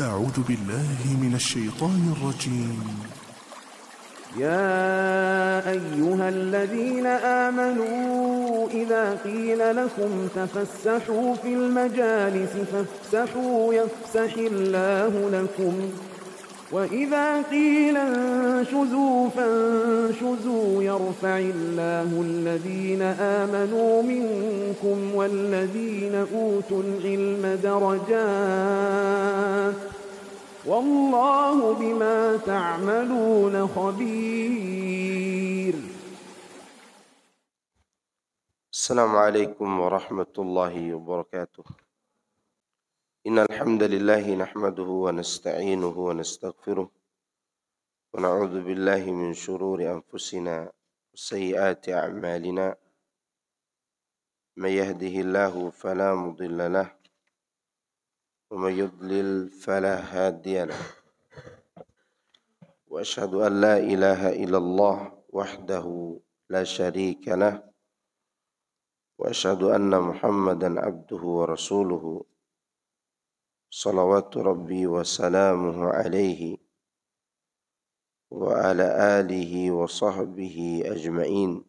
أعوذ بالله من الشيطان الرجيم. يا أيها الذين آمنوا إذا قيل لكم تفسحوا في المجالس فافسحوا يفسح الله لكم وإذا قيل انشزوا فانشزوا يرفع الله الذين آمنوا منكم والذين أوتوا العلم درجات والله بما تعملون خبير. السلام عليكم ورحمة الله وبركاته. إن الحمد لله نحمده ونستعينه ونستغفره ونعوذ بالله من شرور أنفسنا وسيئات أعمالنا. من يهده الله فلا مضل له ومن يضلل فلا هادي له وأشهد أن لا إله إلا الله وحده لا شريك له وأشهد أن محمدا عبده ورسوله صلوات ربي وسلامه عليه وعلى آله وصحبه أجمعين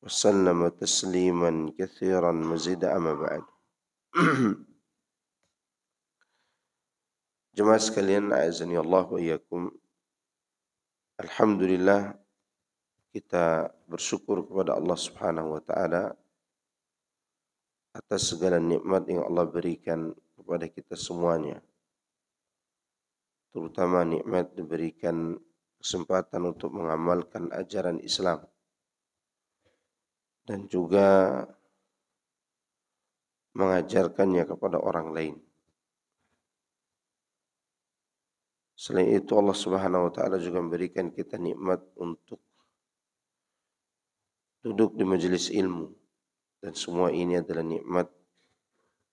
وسلم تسليما كثيرا مزيدا. أما بعد. Jemaah sekalian, a'azani Allah wa iyyakum. Alhamdulillah, kita bersyukur kepada Allah Subhanahu wa taala atas segala nikmat yang Allah berikan kepada kita semuanya. Terutama nikmat diberikan kesempatan untuk mengamalkan ajaran Islam dan juga mengajarkannya kepada orang lain. Selain itu Allah Subhanahu wa taala juga memberikan kita nikmat untuk duduk di majelis ilmu, dan semua ini adalah nikmat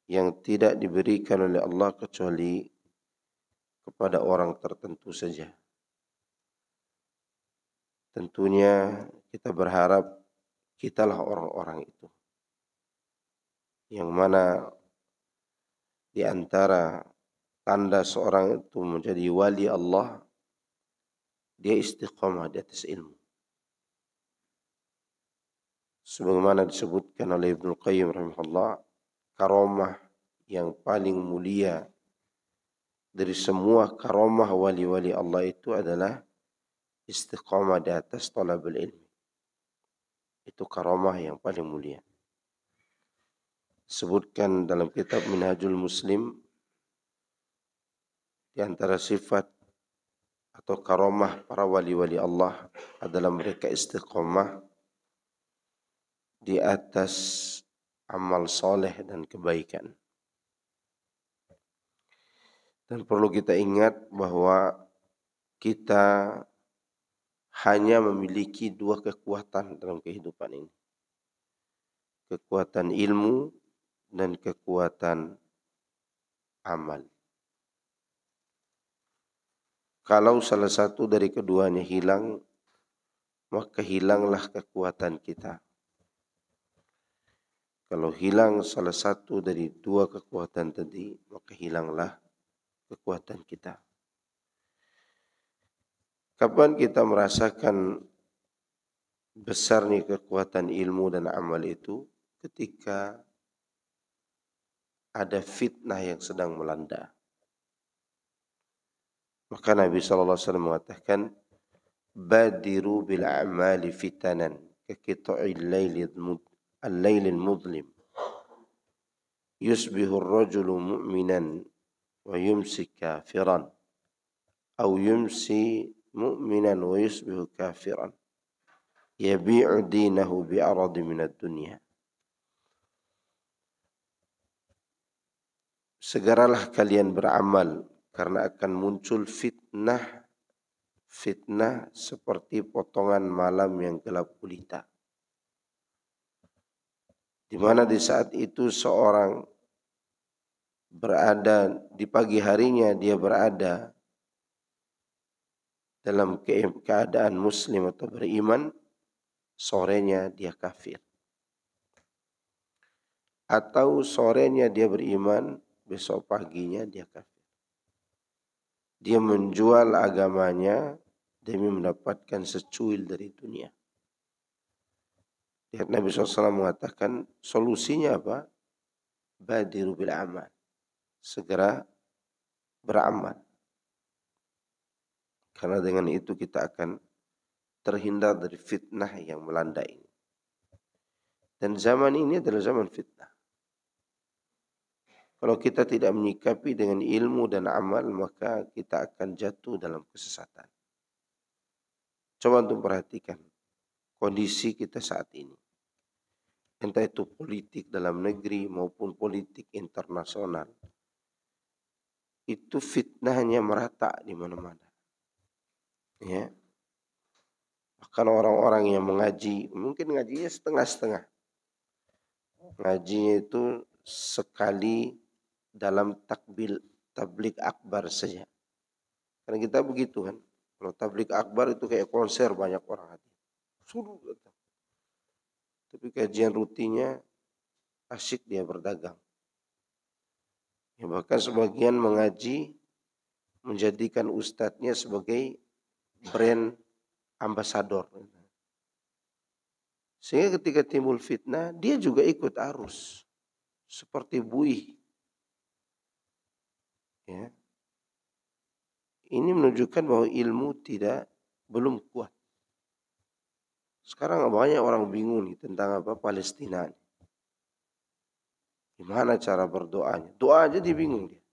yang tidak diberikan oleh Allah kecuali kepada orang tertentu saja. Tentunya kita berharap kitalah orang-orang itu, yang mana di antara tanda seorang itu menjadi wali Allah, dia istiqamah di atas ilmu. Sebagaimana disebutkan oleh Ibnu Qayyim rahimahullah, karamah yang paling mulia dari semua karamah wali-wali Allah itu adalah istiqamah di atas talabul ilmi. Itu karamah yang paling mulia. Disebutkan dalam kitab Minhajul Muslim, di antara sifat atau karamah para wali-wali Allah adalah mereka istiqamah di atas amal soleh dan kebaikan. Dan perlu kita ingat bahwa kita hanya memiliki dua kekuatan dalam kehidupan ini. Kekuatan ilmu dan kekuatan amal. Kalau salah satu dari keduanya hilang, maka hilanglah kekuatan kita. Kalau hilang salah satu dari dua kekuatan tadi, maka hilanglah kekuatan kita. Kapan kita merasakan besarnya kekuatan ilmu dan amal itu? Ketika ada fitnah yang sedang melanda. Maka Nabi SAW mengatakan, badiru bil a'mali fitanan kaqita'il laylil mudlim yusbihu ar-rajulu mu'minan wa yumsi kafiran aw yumsi mu'minan wa yusbihu kafiran yabi'u dinahu bi'aradi minad dunya. Segeralah kalian beramal, karena akan muncul fitnah seperti potongan malam yang gelap gulita. Di mana di saat itu seorang berada di pagi harinya, dia berada dalam keadaan muslim atau beriman, sorenya dia kafir. Atau sorenya dia beriman besok paginya dia kafir. Dia menjual agamanya demi mendapatkan secuil dari dunia. Lihat Nabi SAW mengatakan solusinya apa? Badiru bil amal. Segera beramal. Karena dengan itu kita akan terhindar dari fitnah yang melanda ini. Dan zaman ini adalah zaman fitnah. Kalau kita tidak menyikapi dengan ilmu dan amal, maka kita akan jatuh dalam kesesatan. Coba untuk perhatikan kondisi kita saat ini. Entah itu politik dalam negeri maupun politik internasional. Itu fitnahnya merata di mana-mana. Ya. Bahkan orang-orang yang mengaji, mungkin ngajinya setengah-setengah. Ngajinya itu sekali dalam tablik akbar saja. Karena kita begitu kan. Kalau tablik akbar itu kayak konser, banyak orang hadir. Suruh datang. Tapi kajian rutinnya asyik dia berdagang. Ya, bahkan sebagian mengaji menjadikan ustadznya sebagai brand ambasador. Sehingga ketika timbul fitnah, dia juga ikut arus. Seperti buih. Ya. Ini menunjukkan bahwa ilmu belum kuat. Sekarang banyak orang bingung nih tentang apa Palestina. Gimana cara berdoanya? Doa aja dia bingung dia.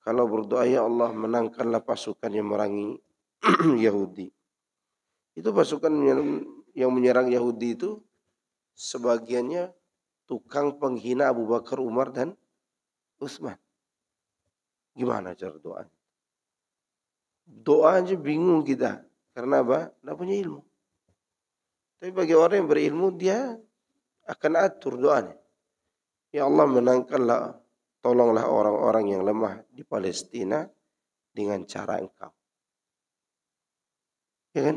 Kalau berdoa ya Allah menangkanlah pasukan yang merangi Yahudi. Itu pasukan yang menyerang Yahudi itu sebagiannya tukang penghina Abu Bakar, Umar dan Utsman. Gimana cara doanya? Doa aja bingung kita. Karena apa? Tidak punya ilmu. Tapi bagi orang yang berilmu, dia akan atur doanya. Ya Allah menangkanlah, tolonglah orang-orang yang lemah di Palestina dengan cara Engkau. Ya kan?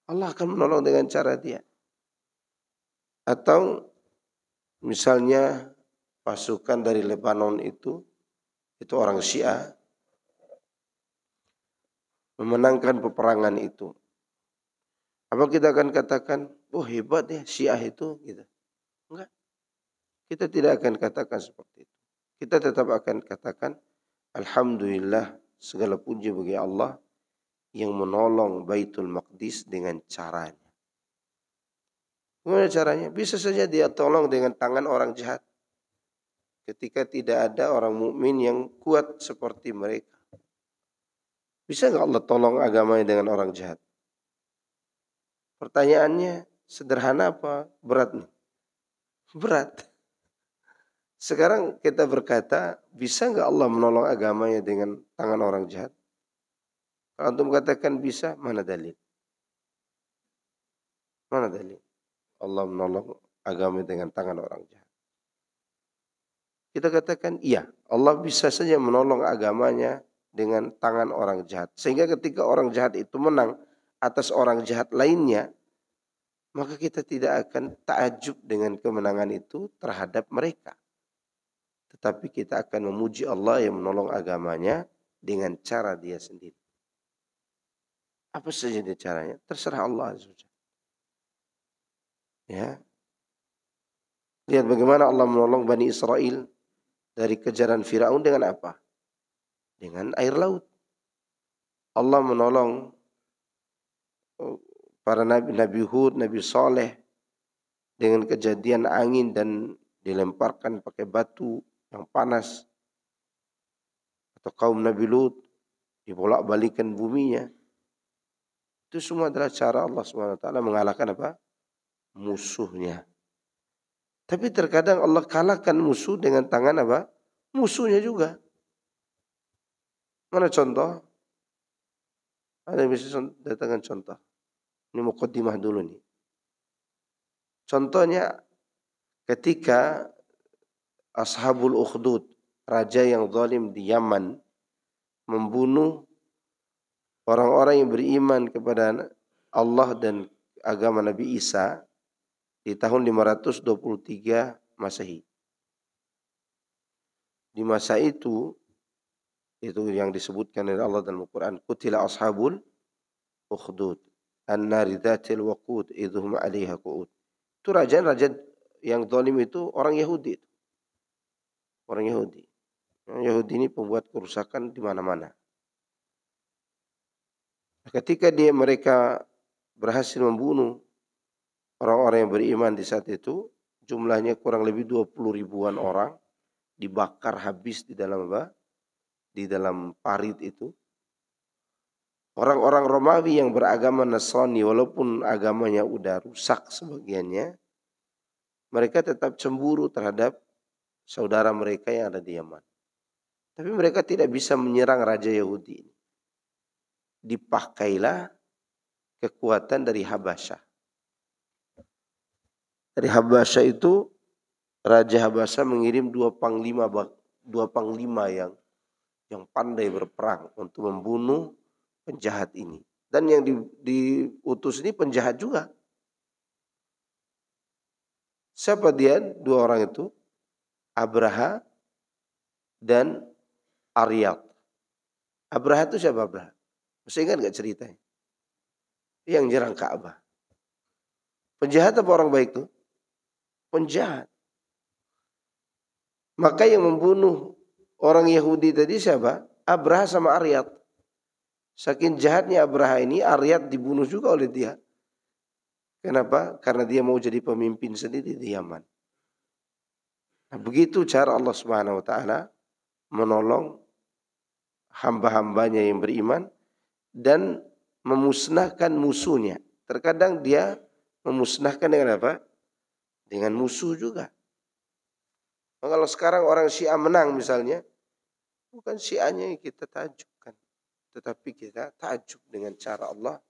Allah akan menolong dengan cara dia. Atau misalnya pasukan dari Lebanon itu orang Syiah, memenangkan peperangan itu. Apa kita akan katakan, oh hebat ya Syiah itu? Gitu. Enggak. Kita tidak akan katakan seperti itu. Kita tetap akan katakan, Alhamdulillah segala puji bagi Allah yang menolong Baitul Maqdis dengan caranya. Bagaimana caranya? Bisa saja dia tolong dengan tangan orang jahat. Ketika tidak ada orang mukmin yang kuat seperti mereka. Bisa nggak Allah tolong agamanya dengan orang jahat? Pertanyaannya sederhana apa berat nih? Berat. Sekarang kita berkata, bisa nggak Allah menolong agamanya dengan tangan orang jahat? Kalau antum katakan bisa, mana dalil? Mana dalil? Allah menolong agamanya dengan tangan orang jahat. Kita katakan iya, Allah bisa saja menolong agamanya dengan tangan orang jahat. Sehingga ketika orang jahat itu menang atas orang jahat lainnya, maka kita tidak akan takjub dengan kemenangan itu terhadap mereka. Tetapi kita akan memuji Allah yang menolong agamanya dengan cara dia sendiri. Apa saja dia caranya? Terserah Allah. Ya. Lihat bagaimana Allah menolong Bani Israel dari kejaran Firaun dengan apa? Dengan air laut. Allah menolong para Nabi Hud, Nabi Saleh dengan kejadian angin dan dilemparkan pakai batu yang panas. Atau kaum Nabi Lut dibolak-balikan buminya. Itu semua adalah cara Allah SWT mengalahkan apa? Musuhnya. Tapi terkadang Allah kalahkan musuh dengan tangan apa? Musuhnya juga. Mana contoh? Ada yang bisa datangkan contoh. Ini muqaddimah dulu nih. Contohnya ketika Ashabul Ukhdud, raja yang zalim di Yaman, membunuh orang-orang yang beriman kepada Allah dan agama Nabi Isa di tahun 523 Masehi. di masa itu yang disebutkan oleh Allah dalam Al-Quran, qutila ashabul ukhdud an-nari dzatil waqud idhum 'alaiha qu'ud. Itu raja yang zalim itu orang Yahudi. Orang Yahudi. Orang Yahudi ini pembuat kerusakan di mana-mana. Ketika mereka berhasil membunuh orang-orang yang beriman di saat itu, jumlahnya kurang lebih 20 ribuan orang dibakar habis di dalam apa? Di dalam parit itu. Orang-orang Romawi yang beragama Nasrani, walaupun agamanya udah rusak sebagiannya, mereka tetap cemburu terhadap saudara mereka yang ada di Yaman. Tapi mereka tidak bisa menyerang Raja Yahudi ini. Dipakailah kekuatan dari Habasyah. Dari Habasyah itu, Raja Habasyah mengirim dua panglima yang pandai berperang untuk membunuh penjahat ini. Dan yang diutus ini penjahat juga. Siapa dia? Dua orang itu. Abraha dan Aryad. Abraha itu siapa Abraha? Masih ingat gak ceritanya? Yang nyerang Ka'bah. Penjahat apa orang baik itu? Penjahat. Maka yang membunuh orang Yahudi tadi siapa? Abraha sama Aryad. Saking jahatnya Abraha ini, Aryad dibunuh juga oleh dia. Kenapa? Karena dia mau jadi pemimpin sendiri di Yaman. Nah, begitu cara Allah Subhanahu wa taala menolong hamba-hambanya yang beriman dan memusnahkan musuhnya. Terkadang dia memusnahkan dengan apa? Dengan musuh juga. Nah, kalau sekarang orang Syiah menang misalnya, bukan Syiahnya yang kita tajukkan, tetapi kita tajuk dengan cara Allah.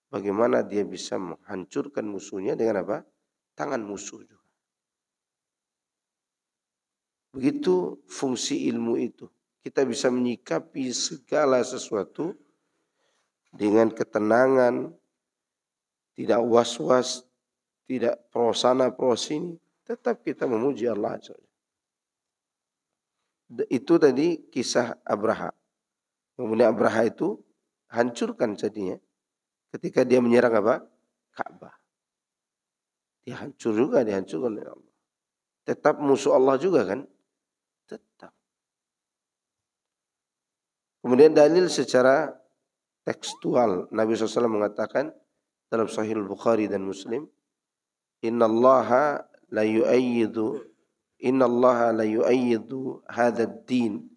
Bagaimana dia bisa menghancurkan musuhnya dengan apa? Tangan musuh juga. Begitu fungsi ilmu itu. Kita bisa menyikapi segala sesuatu dengan ketenangan, tidak was-was, tidak pro sana pro sini, tetap kita memuji Allah. Itu tadi kisah Abraha. Kemudian Abraha itu hancurkan jadinya ketika dia menyerang apa? Ka'bah. Dia dihancurkan oleh Allah. Tetap musuh Allah juga kan? Tetap. Kemudian dalil secara tekstual. Nabi SAW mengatakan dalam Sahih Bukhari dan Muslim, Innallaha la yu'ayyidu hadha ad-din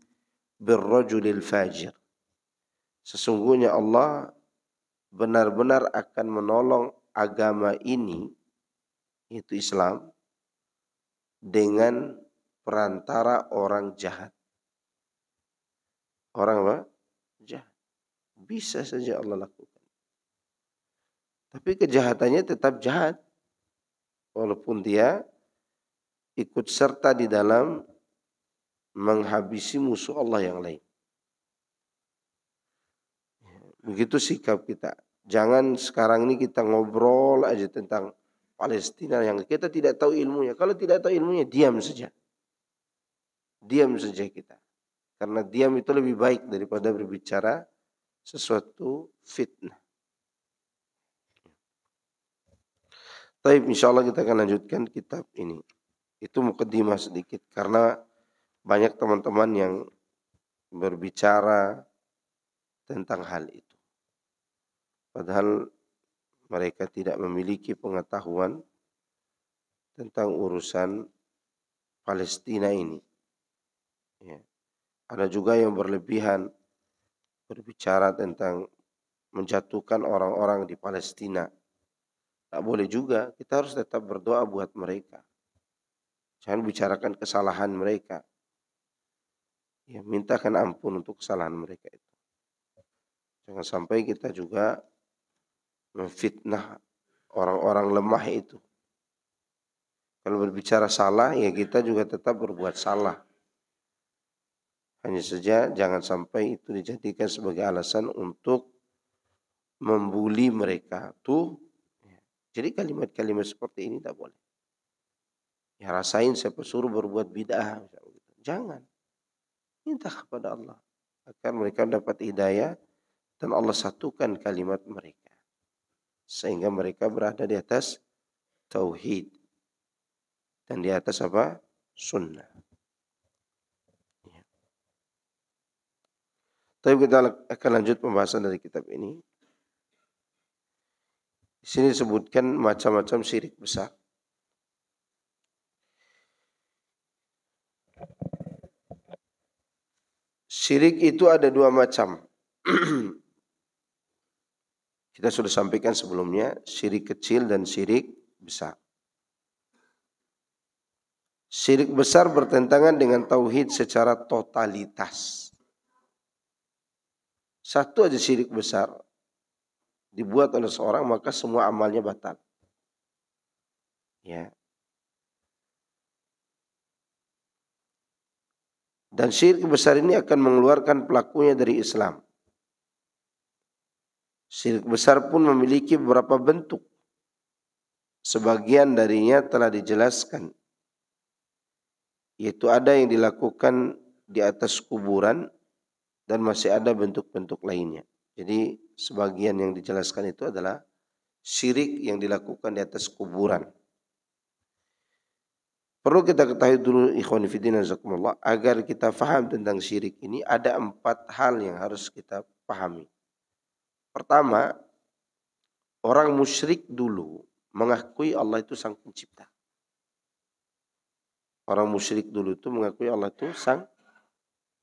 birrajulil fajir. Sesungguhnya Allah benar-benar akan menolong agama ini, yaitu Islam, dengan perantara orang jahat. Orang apa? Jahat. Bisa saja Allah lakukan. Tapi kejahatannya tetap jahat. Walaupun dia ikut serta di dalam menghabisi musuh Allah yang lain. Begitu sikap kita. Jangan sekarang ini kita ngobrol aja tentang Palestina yang kita tidak tahu ilmunya. Kalau tidak tahu ilmunya, diam saja. Diam saja kita. Karena diam itu lebih baik daripada berbicara sesuatu fitnah. Baik, insyaallah kita akan lanjutkan kitab ini. Itu mukaddimah sedikit. Karena banyak teman-teman yang berbicara tentang hal itu. Padahal mereka tidak memiliki pengetahuan tentang urusan Palestina ini. Ya. Ada juga yang berlebihan berbicara tentang menjatuhkan orang-orang di Palestina. Tak boleh juga, kita harus tetap berdoa buat mereka. Jangan bicarakan kesalahan mereka. Ya, mintakan ampun untuk kesalahan mereka itu. Jangan sampai kita juga memfitnah orang-orang lemah itu. Kalau berbicara salah, ya kita juga tetap berbuat salah. Hanya saja jangan sampai itu dijadikan sebagai alasan untuk membuli mereka. Jadi kalimat-kalimat seperti ini tak boleh. Ya rasain siapa suruh berbuat bid'ah. Jangan. Minta kepada Allah agar mereka dapat hidayah dan Allah satukan kalimat mereka sehingga mereka berada di atas tauhid dan di atas apa? Sunnah. Ya. Tapi kita akan lanjut pembahasan dari kitab ini. Di sini disebutkan macam-macam syirik besar. Syirik itu ada dua macam. Kita sudah sampaikan sebelumnya, syirik kecil dan syirik besar. Syirik besar bertentangan dengan tauhid secara totalitas. Satu aja syirik besar dibuat oleh seorang, maka semua amalnya batal. Ya. Dan syirik besar ini akan mengeluarkan pelakunya dari Islam. Syirik besar pun memiliki beberapa bentuk. Sebagian darinya telah dijelaskan. Yaitu ada yang dilakukan di atas kuburan dan masih ada bentuk-bentuk lainnya. Jadi sebagian yang dijelaskan itu adalah syirik yang dilakukan di atas kuburan. Perlu kita ketahui dulu ikhwan fillah jazakumullah, agar kita faham tentang syirik ini ada 4 hal yang harus kita pahami. Pertama, orang musyrik dulu mengakui Allah itu sang pencipta. Orang musyrik dulu itu mengakui Allah itu sang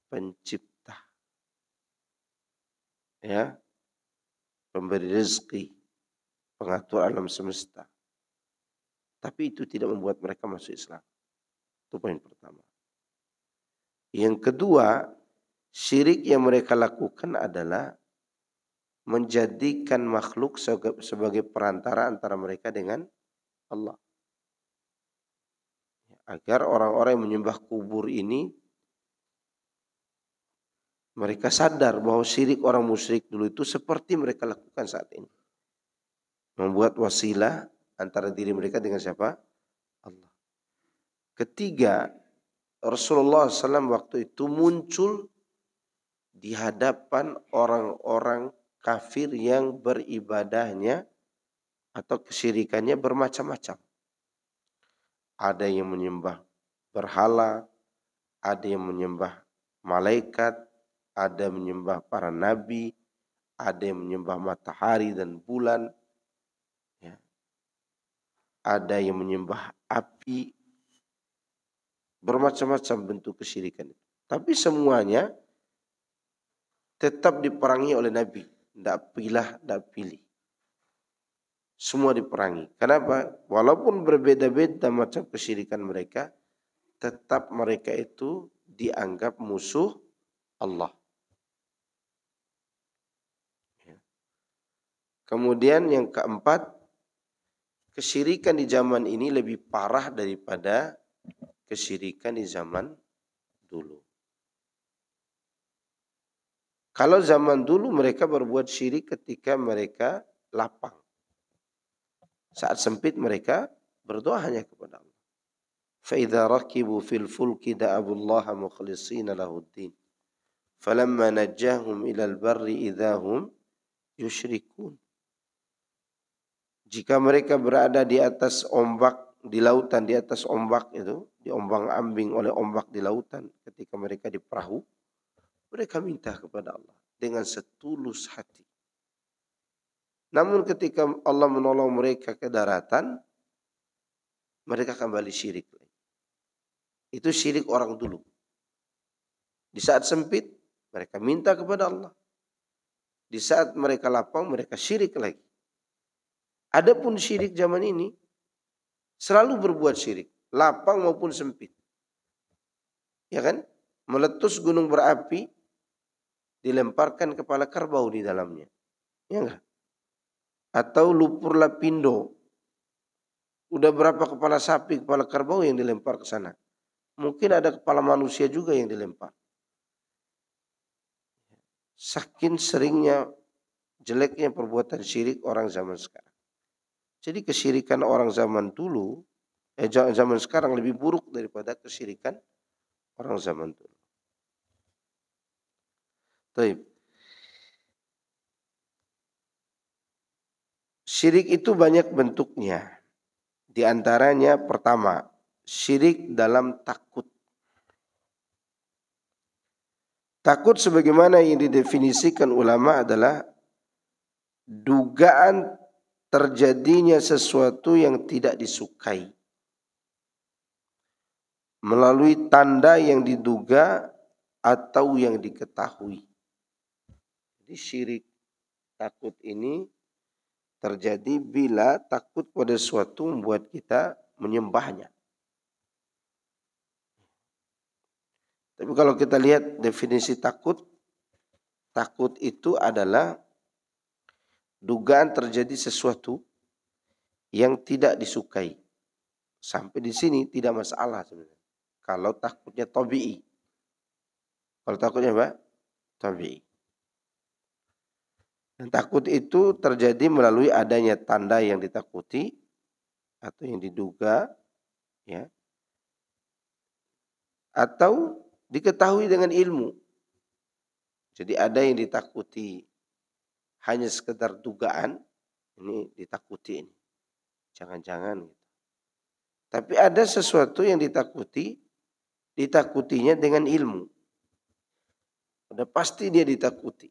pencipta. Ya. Pemberi rezeki, pengatur alam semesta. Tapi itu tidak membuat mereka masuk Islam. Itu poin pertama. Yang kedua, syirik yang mereka lakukan adalah menjadikan makhluk sebagai perantara antara mereka dengan Allah. Agar orang-orang yang menyembah kubur ini mereka sadar bahwa syirik orang musyrik dulu itu seperti mereka lakukan saat ini. Membuat wasilah antara diri mereka dengan siapa? Allah. Ketiga, Rasulullah SAW waktu itu muncul di hadapan orang-orang kafir yang beribadahnya atau kesyirikannya bermacam-macam. Ada yang menyembah berhala, ada yang menyembah malaikat, ada yang menyembah para nabi, ada yang menyembah matahari dan bulan, ya. Ada yang menyembah api, bermacam-macam bentuk kesyirikan. Tapi semuanya tetap diperangi oleh Nabi. Tidak pilih. Semua diperangi. Kenapa? Walaupun berbeda-beda macam kesyirikan mereka, tetap mereka itu dianggap musuh Allah. Kemudian yang keempat, kesyirikan di zaman ini lebih parah daripada kesyirikan di zaman dulu. Kalau zaman dulu mereka berbuat syirik ketika mereka lapang. Saat sempit mereka berdoa hanya kepada Allah. فَإِذَا رَكِبُوا فِي الْفُلْكِ دَعَوُا اللَّهَ مُخْلِصِينَ لَهُ الدِّينَ فَلَمَّا نَجَّاهُمْ إِلَى الْبَرِّ إِذَا هُمْ يُشْرِكُونَ. Jika mereka berada di atas ombak, di lautan, di atas ombak itu, diombang-ambing oleh ombak di lautan, ketika mereka di perahu, mereka minta kepada Allah dengan setulus hati. Namun ketika Allah menolong mereka ke daratan, mereka kembali syirik. Itu syirik orang dulu. Di saat sempit, mereka minta kepada Allah. Di saat mereka lapang, mereka syirik lagi. Adapun syirik zaman ini, selalu berbuat syirik. Lapang maupun sempit. Ya kan? Meletus gunung berapi, dilemparkan kepala kerbau di dalamnya. Ya enggak? Atau lumpur lapindo. Udah berapa kepala sapi, kepala kerbau yang dilempar ke sana. Mungkin ada kepala manusia juga yang dilempar. Saking seringnya, jeleknya perbuatan syirik orang zaman sekarang. Jadi kesyirikan orang zaman dulu, zaman sekarang lebih buruk daripada kesyirikan orang zaman dulu. Taib. Syirik itu banyak bentuknya. Di antaranya pertama, syirik dalam takut. Takut sebagaimana yang didefinisikan ulama adalah dugaan terjadinya sesuatu yang tidak disukai melalui tanda yang diduga atau yang diketahui. Jadi syirik takut ini terjadi bila takut pada sesuatu membuat kita menyembahnya. Tapi kalau kita lihat definisi takut, takut itu adalah dugaan terjadi sesuatu yang tidak disukai. Sampai di sini tidak masalah sebenarnya. Kalau takutnya tabi'i. Kalau takutnya apa? Tabi'i. Dan takut itu terjadi melalui adanya tanda yang ditakuti atau yang diduga, ya, atau diketahui dengan ilmu. Jadi ada yang ditakuti hanya sekedar dugaan, ini ditakuti ini. Jangan-jangan gitu. Tapi ada sesuatu yang ditakutinya dengan ilmu. Udah pasti dia ditakuti.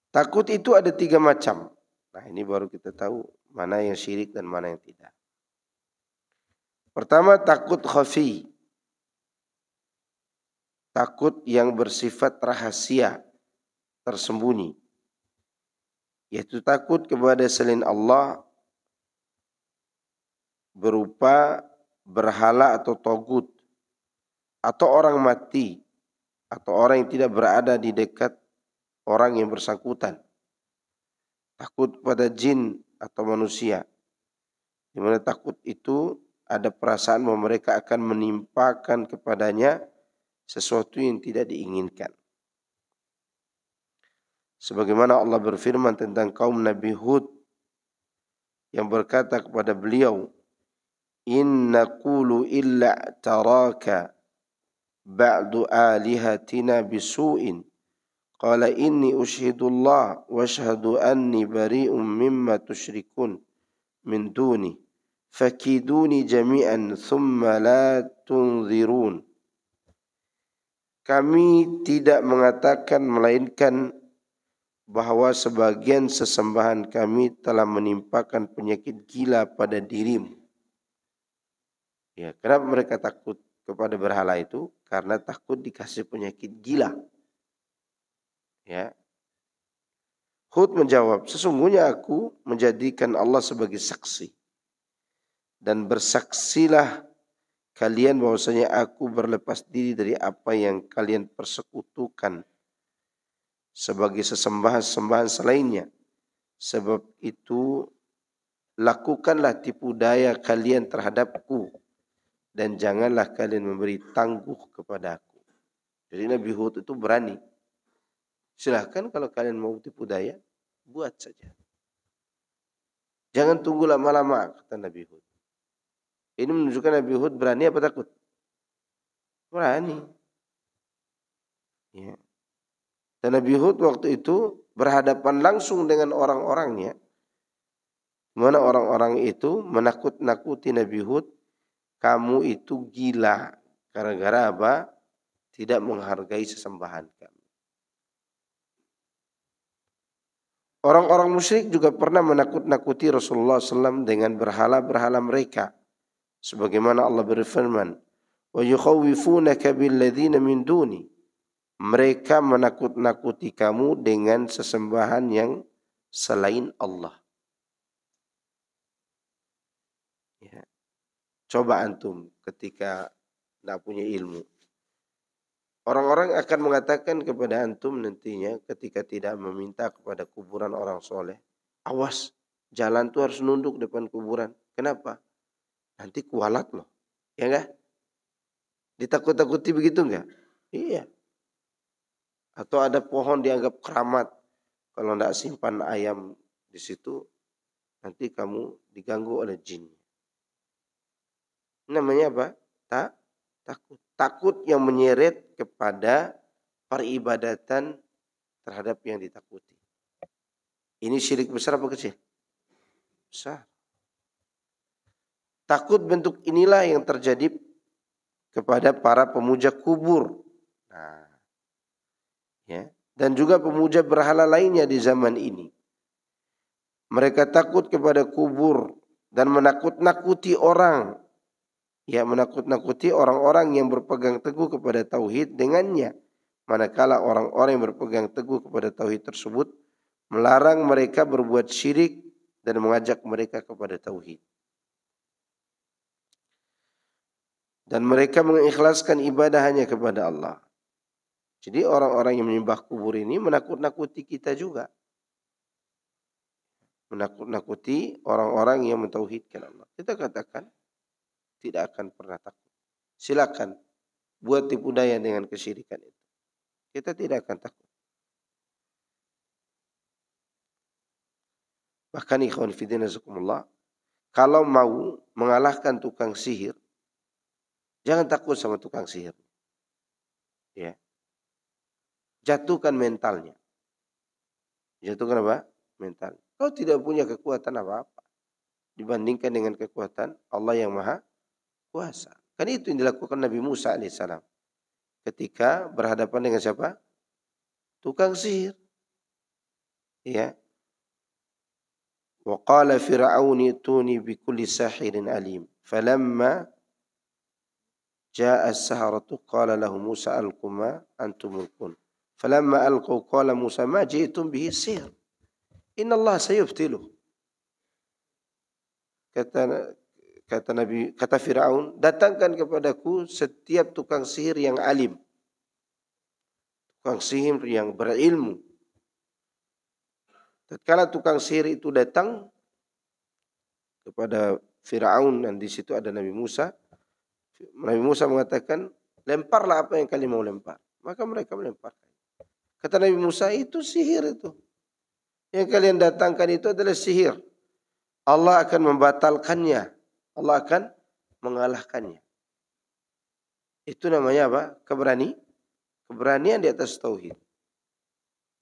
Takut itu ada 3 macam. Nah ini baru kita tahu mana yang syirik dan mana yang tidak. Pertama takut khafi. Takut yang bersifat rahasia, tersembunyi. Yaitu takut kepada selain Allah berupa berhala atau togut. Atau orang mati. Atau orang yang tidak berada di dekat orang yang bersangkutan. Takut pada jin atau manusia. Di mana takut itu ada perasaan bahwa mereka akan menimpakan kepadanya sesuatu yang tidak diinginkan. Sebagaimana Allah berfirman tentang kaum Nabi Hud yang berkata kepada beliau, "Inna qulu illa taraka ba'du alihatina bisu'in. Qala inni ushhidullah wa ashhadu anni bari'un mimma tusyrikun min duni. Fakiduni jami'an thumma la tunzirun." Kami tidak mengatakan melainkan bahwa sebagian sesembahan kami telah menimpakan penyakit gila pada dirimu. Ya, kenapa mereka takut kepada berhala itu? Karena takut dikasih penyakit gila. Ya. Hud menjawab, sesungguhnya aku menjadikan Allah sebagai saksi. Dan bersaksilah kalian bahwasanya aku berlepas diri dari apa yang kalian persekutukan sebagai sesembahan-sembahan selainnya. Sebab itu lakukanlah tipu daya kalian terhadapku dan janganlah kalian memberi tangguh kepadaku. Jadi Nabi Hud itu berani. Silahkan kalau kalian mau tipu daya, buat saja. Jangan tunggu lama-lama, kata Nabi Hud. Ini menunjukkan Nabi Hud berani apa takut? Berani. Ya. Dan Nabi Hud waktu itu berhadapan langsung dengan orang-orangnya. Mana orang-orang itu menakut-nakuti Nabi Hud. Kamu itu gila. Gara-gara apa? Tidak menghargai sesembahan kami. Orang-orang musyrik juga pernah menakut-nakuti Rasulullah SAW dengan berhala-berhala mereka. Sebagaimana Allah berfirman, wa yukhawifunaka billadzina min duni. Mereka menakut-nakuti kamu dengan sesembahan yang selain Allah. Ya. Coba antum ketika tidak punya ilmu. Orang-orang akan mengatakan kepada antum nantinya ketika tidak meminta kepada kuburan orang soleh. Awas, jalan tuh harus nunduk depan kuburan. Kenapa? Nanti kualat loh. Ya enggak? Ditakut-takuti begitu enggak? Iya. Atau ada pohon dianggap keramat. Kalau enggak simpan ayam di situ, nanti kamu diganggu oleh jin. Namanya apa? takut. Takut yang menyeret kepada peribadatan terhadap yang ditakuti. Ini syirik besar apa kecil? Besar. Takut bentuk inilah yang terjadi kepada para pemuja kubur. Nah, ya. Dan juga pemuja berhala lainnya di zaman ini. Mereka takut kepada kubur dan menakut-nakuti orang. Ya, menakut-nakuti orang-orang yang berpegang teguh kepada tauhid dengannya. Manakala orang-orang yang berpegang teguh kepada tauhid tersebut melarang mereka berbuat syirik dan mengajak mereka kepada tauhid. Dan mereka mengikhlaskan ibadah hanya kepada Allah. Jadi orang-orang yang menyembah kubur ini menakut-nakuti kita juga. Menakut-nakuti orang-orang yang mentauhidkan Allah. Kita katakan tidak akan pernah takut. Silakan buat tipu daya dengan kesyirikan itu. Kita tidak akan takut. Bahkan ikhwan fillah azakumullah, kalau mau mengalahkan tukang sihir, jangan takut sama tukang sihir. Ya. Jatuhkan mentalnya. Jatuhkan apa? Mental. Kau tidak punya kekuatan apa-apa dibandingkan dengan kekuatan Allah yang Maha Kuasa. Kan itu yang dilakukan Nabi Musa alaihissalam ketika berhadapan dengan siapa? Tukang sihir. Ya. Wa qala fir'aun ituni bi kulli sahirin alim. Falamma jaa as-saharatu qala lahu Musa alqu ma antum mulkun. Falamma alqaw qala Musa ma ji'tum bihi sihr. Inna Allah sayubtiluh. Kata Firaun, datangkan kepadaku setiap tukang sihir yang alim. Tukang sihir yang berilmu. Tatkala tukang sihir itu datang kepada Firaun dan di situ ada Nabi Musa. Nabi Musa mengatakan, lemparlah apa yang kalian mau lempar. Maka mereka melemparkan. Kata Nabi Musa, itu sihir itu. Yang kalian datangkan itu adalah sihir. Allah akan membatalkannya. Allah akan mengalahkannya. Itu namanya apa? Keberanian di atas tauhid.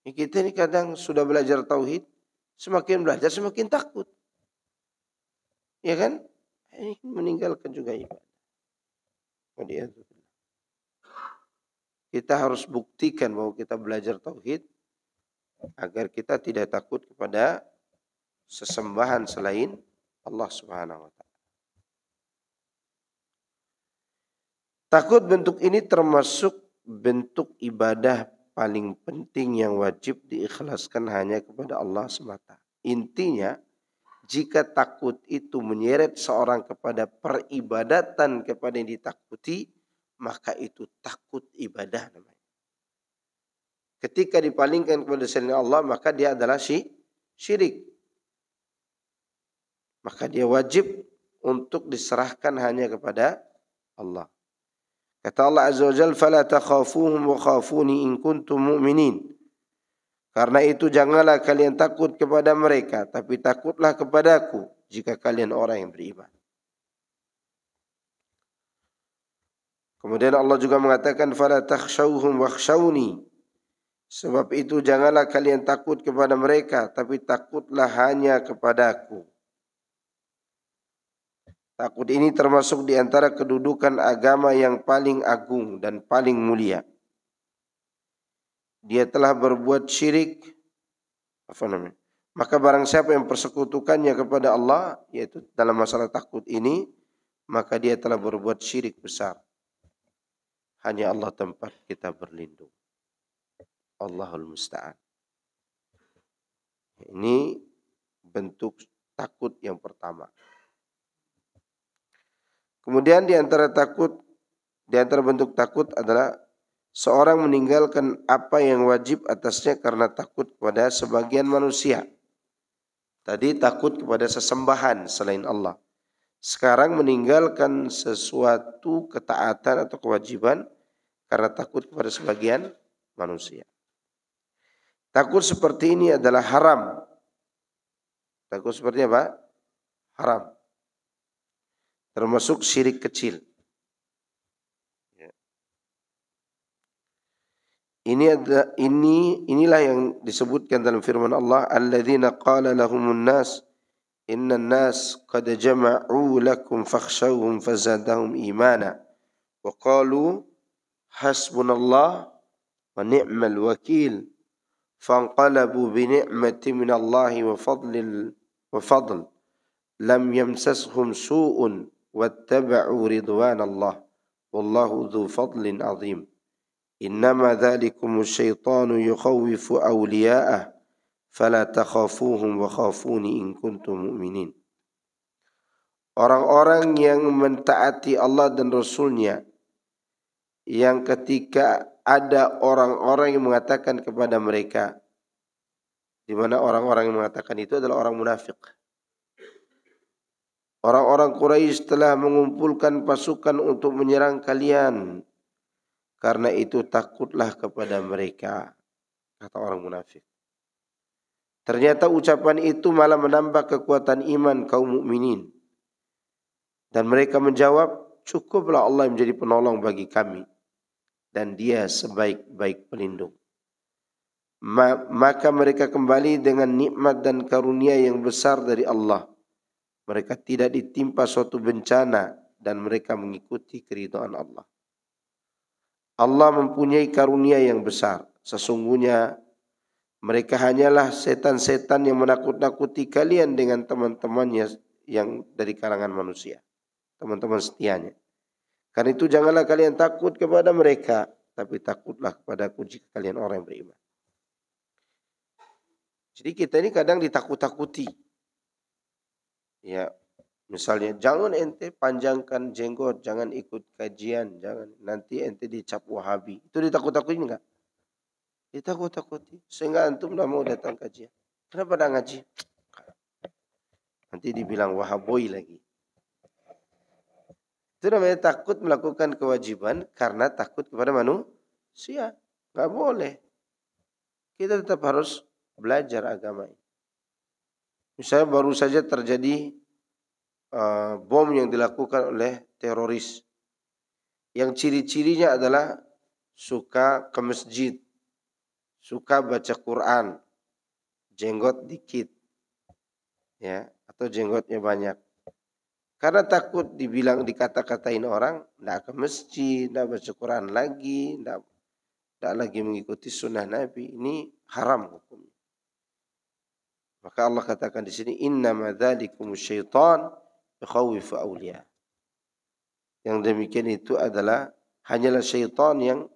Kita ini kadang sudah belajar tauhid, semakin belajar semakin takut. Ya kan? Ini meninggalkan juga ibadah. Kita harus buktikan bahwa kita belajar tauhid agar kita tidak takut kepada sesembahan selain Allah Subhanahu wa taala. Takut bentuk ini termasuk bentuk ibadah paling penting yang wajib diikhlaskan hanya kepada Allah semata. Intinya, jika takut itu menyeret seorang kepada peribadatan kepada yang ditakuti, maka itu takut ibadah namanya. Ketika dipalingkan kepada selain Allah, maka dia adalah syirik. Maka dia wajib untuk diserahkan hanya kepada Allah. Kata Allah Azza wa Jalla, "Fala takhafuhum wa khafuni in kuntum mu'minin." Karena itu janganlah kalian takut kepada mereka, tapi takutlah kepadaku jika kalian orang yang beriman. Kemudian Allah juga mengatakan, "Fala takhshawhum wakhshawni." Sebab itu janganlah kalian takut kepada mereka, tapi takutlah hanya kepadaku. Takut ini termasuk di antara kedudukan agama yang paling agung dan paling mulia. Dia telah berbuat syirik, maka barang siapa yang persekutukannya kepada Allah, yaitu dalam masalah takut ini, maka dia telah berbuat syirik besar. Hanya Allah tempat kita berlindung. Allahul Musta'an. Ini bentuk takut yang pertama. Kemudian di antara bentuk takut adalah seorang meninggalkan apa yang wajib atasnya karena takut kepada sebagian manusia. Tadi takut kepada sesembahan selain Allah. Sekarang meninggalkan sesuatu ketaatan atau kewajiban karena takut kepada sebagian manusia. Takut seperti ini adalah haram. Takut seperti apa? Haram. Termasuk syirik kecil. Inilah yang disebutkan dalam firman Allah, alladzina qala lahumun nas innan nas qad jama'u lakum fakhshawhum fazadahum imana wa qalu hasbunallah wa ni'mal wakil fanqalabu bi ni'matin minallahi wa fadl lam yamsashum su'un wattaba'u ridwanallah wallahu dzu fadlin azim. Innama dzalikumus syaitanu yukhawifu awliya'ah fala takhafuhum wa khafuni in kuntum mu'minin. Orang-orang yang mentaati Allah dan Rasulnya, yang ketika ada orang-orang yang mengatakan kepada mereka, di mana orang-orang yang mengatakan itu adalah orang munafik. Orang-orang Quraisy telah mengumpulkan pasukan untuk menyerang kalian. Karena itu takutlah kepada mereka, kata orang munafik. Ternyata ucapan itu malah menambah kekuatan iman kaum mukminin. Dan mereka menjawab, cukuplah Allah menjadi penolong bagi kami. Dan dia sebaik-baik pelindung. Maka mereka kembali dengan nikmat dan karunia yang besar dari Allah. Mereka tidak ditimpa suatu bencana dan mereka mengikuti keridhaan Allah. Allah mempunyai karunia yang besar. Sesungguhnya mereka hanyalah setan-setan yang menakut-nakuti kalian dengan teman-temannya yang dari kalangan manusia. Teman-teman setianya. Karena itu janganlah kalian takut kepada mereka, tapi takutlah kepada Aku jika kalian orang yang beriman. Jadi kita ini kadang ditakut-takuti. Ya, misalnya jangan ente panjangkan jenggot, jangan ikut kajian, jangan nanti ente dicap Wahabi. Itu ditakut-takutin enggak? Ditakut-takuti. Sehingga antum enggak mau datang kajian. Kenapa enggak ngaji? Nanti dibilang Wahaboy lagi. Itu namanya takut melakukan kewajiban karena takut kepada manusia. Enggak boleh. Kita tetap harus belajar agama ini. Misalnya baru saja terjadi bom yang dilakukan oleh teroris. Yang ciri-cirinya adalah suka ke masjid, suka baca Quran, jenggot dikit, ya, atau jenggotnya banyak. Karena takut dibilang dikata-katain orang, tidak ke masjid, tidak baca Quran lagi, tidak lagi mengikuti sunnah Nabi. Ini haram hukumnya. Maka Allah katakan di sini, innama dzalikumus syaitan yukhawwifu awliya. Yang demikian itu adalah hanyalah syaitan yang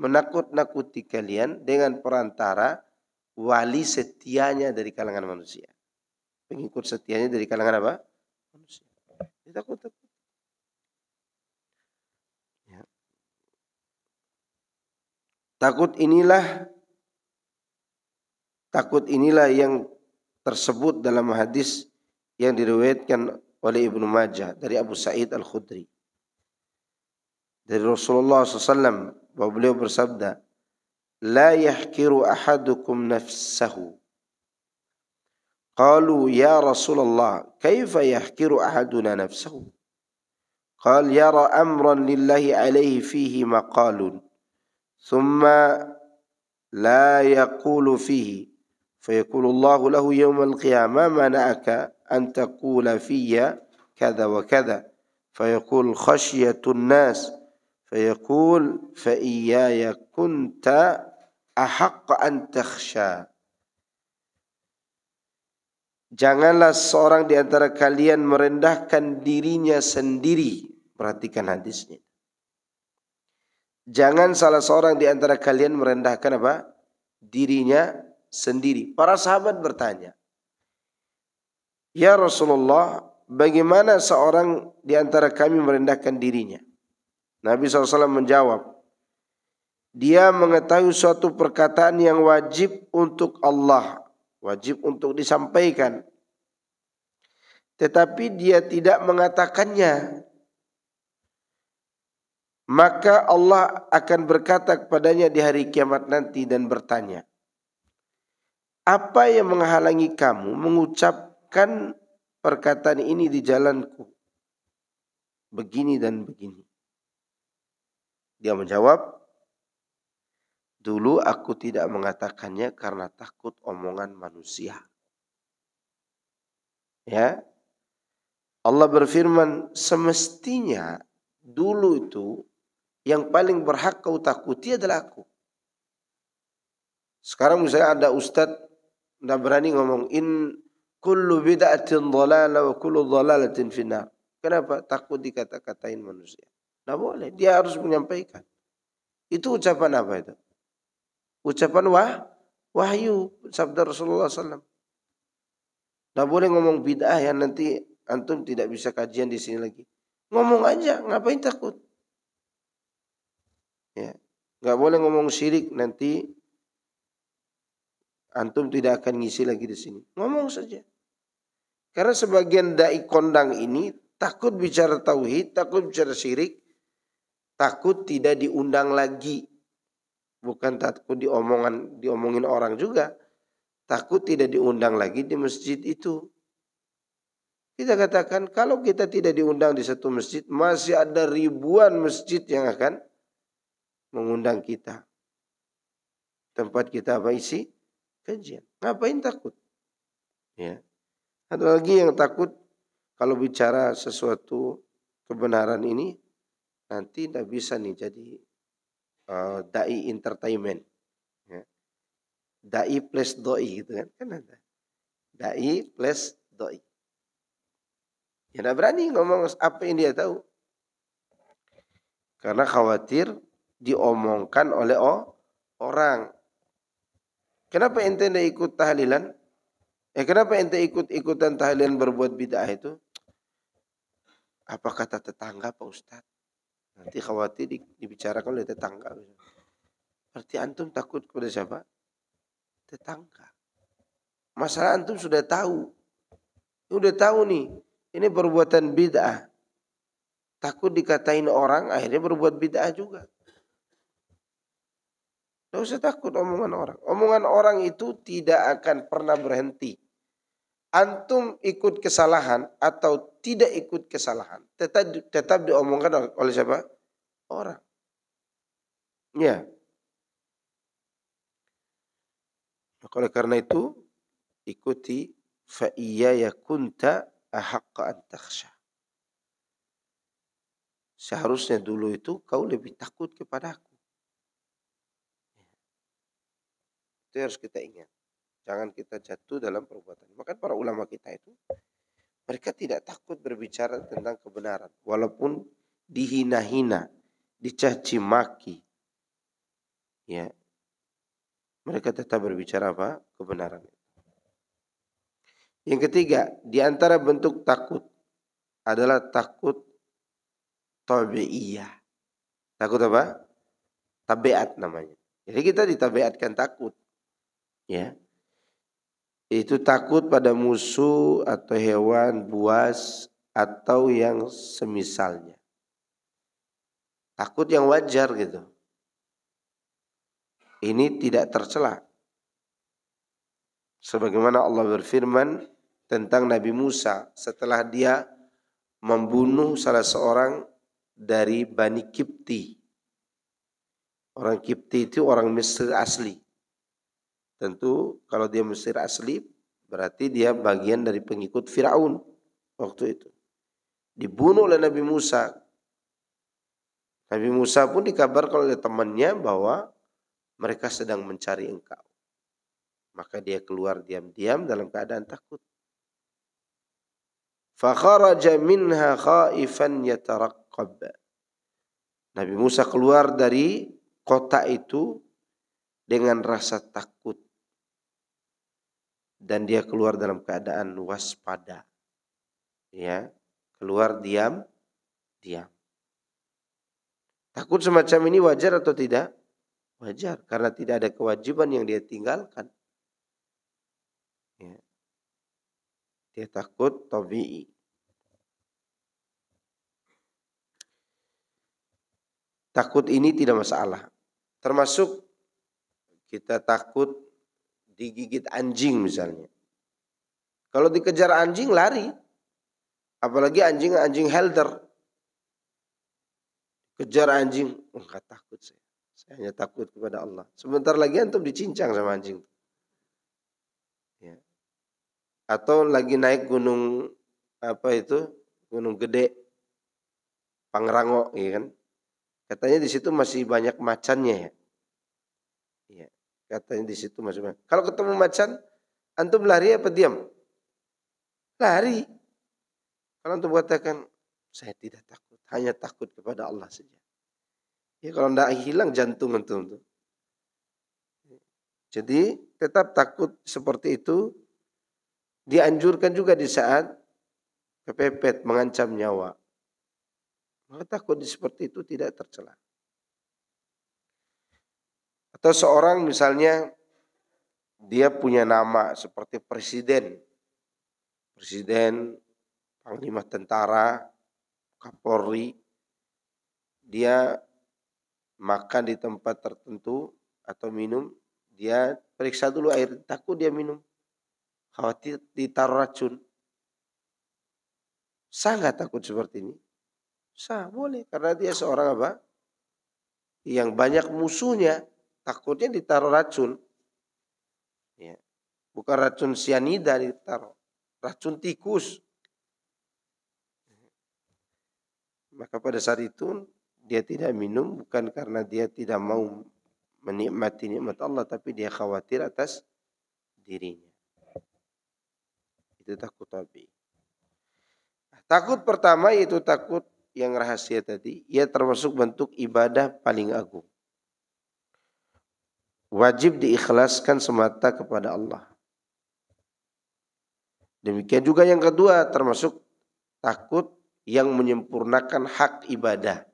menakut-nakuti kalian dengan perantara wali setianya dari kalangan manusia. Pengikut setianya dari kalangan apa? Manusia. Takut-takut. Ya. Takut inilah yang tersebut dalam hadis yang diriwayatkan oleh Ibnu Majah dari Abu Sa'id Al-Khudri. Dari Rasulullah SAW bahwa beliau bersabda, la yahkiru ahadukum nafsahu. Qalu ya Rasulullah, kaifa yahkiru ahaduna nafsahu? Qal yara amran lillahi alaihi fihi maqalun, thumma la yaqulu fihi. فيقول الله له يوم القيامة منعك أن تقول في كذا وكذا فيقول خشية الناس فيقول فإياي كنت أحق أن تخشى. Janganlah seorang di antara kalian merendahkan dirinya sendiri. Perhatikan hadisnya. Jangan salah seorang di antara kalian merendahkan apa? Dirinya sendiri. Para sahabat bertanya, ya Rasulullah, bagaimana seorang di antara kami merendahkan dirinya? Nabi SAW menjawab, dia mengetahui suatu perkataan yang wajib untuk Allah, wajib untuk disampaikan, tetapi dia tidak mengatakannya. Maka Allah akan berkata kepadanya di hari kiamat nanti dan bertanya, apa yang menghalangi kamu mengucapkan perkataan ini di jalanku? Begini dan begini. Dia menjawab, Dulu aku tidak mengatakannya karena takut omongan manusia. Ya. Allah berfirman, semestinya dulu itu yang paling berhak kau takuti adalah aku. Sekarang misalnya ada ustadz tidak berani ngomong kullu bid'atin dhalalah wa kullu dhalalatin finnar. Kenapa? Takut dikata-katain manusia. Tidak boleh, dia harus menyampaikan. Itu ucapan apa itu? Ucapan wahyu sabda Rasulullah SAW. Tidak boleh ngomong bid'ah yang nanti antum tidak bisa kajian di sini lagi. Ngomong aja, ngapain takut? Ya, nggak boleh ngomong syirik, nanti antum tidak akan ngisi lagi di sini. Ngomong saja. Karena sebagian dai kondang ini takut bicara tauhid, takut bicara syirik, takut tidak diundang lagi. Bukan takut diomongin orang juga. Takut tidak diundang lagi di masjid itu. Kita katakan kalau kita tidak diundang di satu masjid, masih ada ribuan masjid yang akan mengundang kita. Tempat kita apa isi? Kajian. Ngapain takut? Ya. Ada lagi yang takut kalau bicara sesuatu kebenaran ini nanti tidak bisa nih jadi dai entertainment. Ya. Dai plus doi gitu kan ada. Dai plus doi. Ya tidak berani ngomong apa yang dia tahu. Karena khawatir diomongkan oleh orang. Kenapa ente tidak ikut tahlilan? Kenapa ente ikut-ikutan tahlilan berbuat bid'ah itu? Apa kata tetangga Pak Ustadz? Nanti khawatir dibicarakan oleh tetangga. Berarti antum takut kepada siapa? Tetangga. Masalah antum sudah tahu. Sudah tahu nih. Ini perbuatan bid'ah. Takut dikatain orang, akhirnya berbuat bid'ah juga. Tidak usah takut omongan orang. Omongan orang itu tidak akan pernah berhenti. Antum ikut kesalahan atau tidak ikut kesalahan, tetap diomongkan oleh siapa? Orang. Ya. Oleh karena itu, ikuti fa iyaya kunta ahaqqa an takhsha. Seharusnya dulu itu kau lebih takut kepadaku. Itu harus kita ingat. Jangan kita jatuh dalam perbuatan. Maka para ulama kita itu, mereka tidak takut berbicara tentang kebenaran. Walaupun dihina-hina, dicaci maki. Ya. Mereka tetap berbicara apa? Kebenaran. Yang ketiga, di antara bentuk takut adalah takut tabi'iyah. Takut apa? Tabiat namanya. Jadi kita ditabiatkan takut. Ya. Itu takut pada musuh atau hewan buas atau yang semisalnya. Takut yang wajar gitu. Ini tidak tercela. Sebagaimana Allah berfirman tentang Nabi Musa setelah dia membunuh salah seorang dari Bani Kipti. Orang Kipti itu orang Mesir asli. Tentu kalau dia Mesir asli berarti dia bagian dari pengikut Firaun waktu itu. Dibunuh oleh Nabi Musa. Nabi Musa pun dikabarkan oleh temannya bahwa mereka sedang mencari engkau. Maka dia keluar diam-diam dalam keadaan takut. Fakharaja minha khaifan yataraqqab. Nabi Musa keluar dari kota itu dengan rasa takut. Dan dia keluar dalam keadaan waspada. Ya, keluar diam. Takut semacam ini wajar atau tidak? Wajar, karena tidak ada kewajiban yang dia tinggalkan. Ya. Dia takut tabi'i. Takut ini tidak masalah. Termasuk kita takut digigit anjing misalnya. Kalau dikejar anjing lari. Apalagi anjing helder. Kejar anjing, enggak takut saya. Saya hanya takut kepada Allah. Sebentar lagi antum dicincang sama anjing. Ya. Atau lagi naik gunung gunung gede, Pangrango, ya kan? Katanya di situ masih banyak macannya ya. Ya. Katanya di situ masih banyak. Kalau ketemu macan, antum lari apa diam? Lari. Kalau antum katakan, saya tidak takut, hanya takut kepada Allah saja. Ya kalau tidak hilang jantung antum. Jadi tetap takut seperti itu. Dianjurkan juga di saat kepepet mengancam nyawa. Maka takut seperti itu tidak tercela. Atau seorang misalnya dia punya nama seperti presiden, panglima tentara, Kapolri, dia makan di tempat tertentu atau minum, dia periksa dulu air, takut dia minum, khawatir ditaruh racun. Sah nggak takut seperti ini? Sah, boleh, karena dia seorang apa? Yang banyak musuhnya, takutnya ditaruh racun. Ya. Bukan racun sianida ditaruh, racun tikus. Maka pada saat itu dia tidak minum bukan karena dia tidak mau menikmati nikmat Allah, tapi dia khawatir atas dirinya. Itu takut tabii. Takut pertama yaitu takut yang rahasia tadi, ia termasuk bentuk ibadah paling agung. Wajib diikhlaskan semata kepada Allah. Demikian juga yang kedua termasuk takut yang menyempurnakan hak ibadah.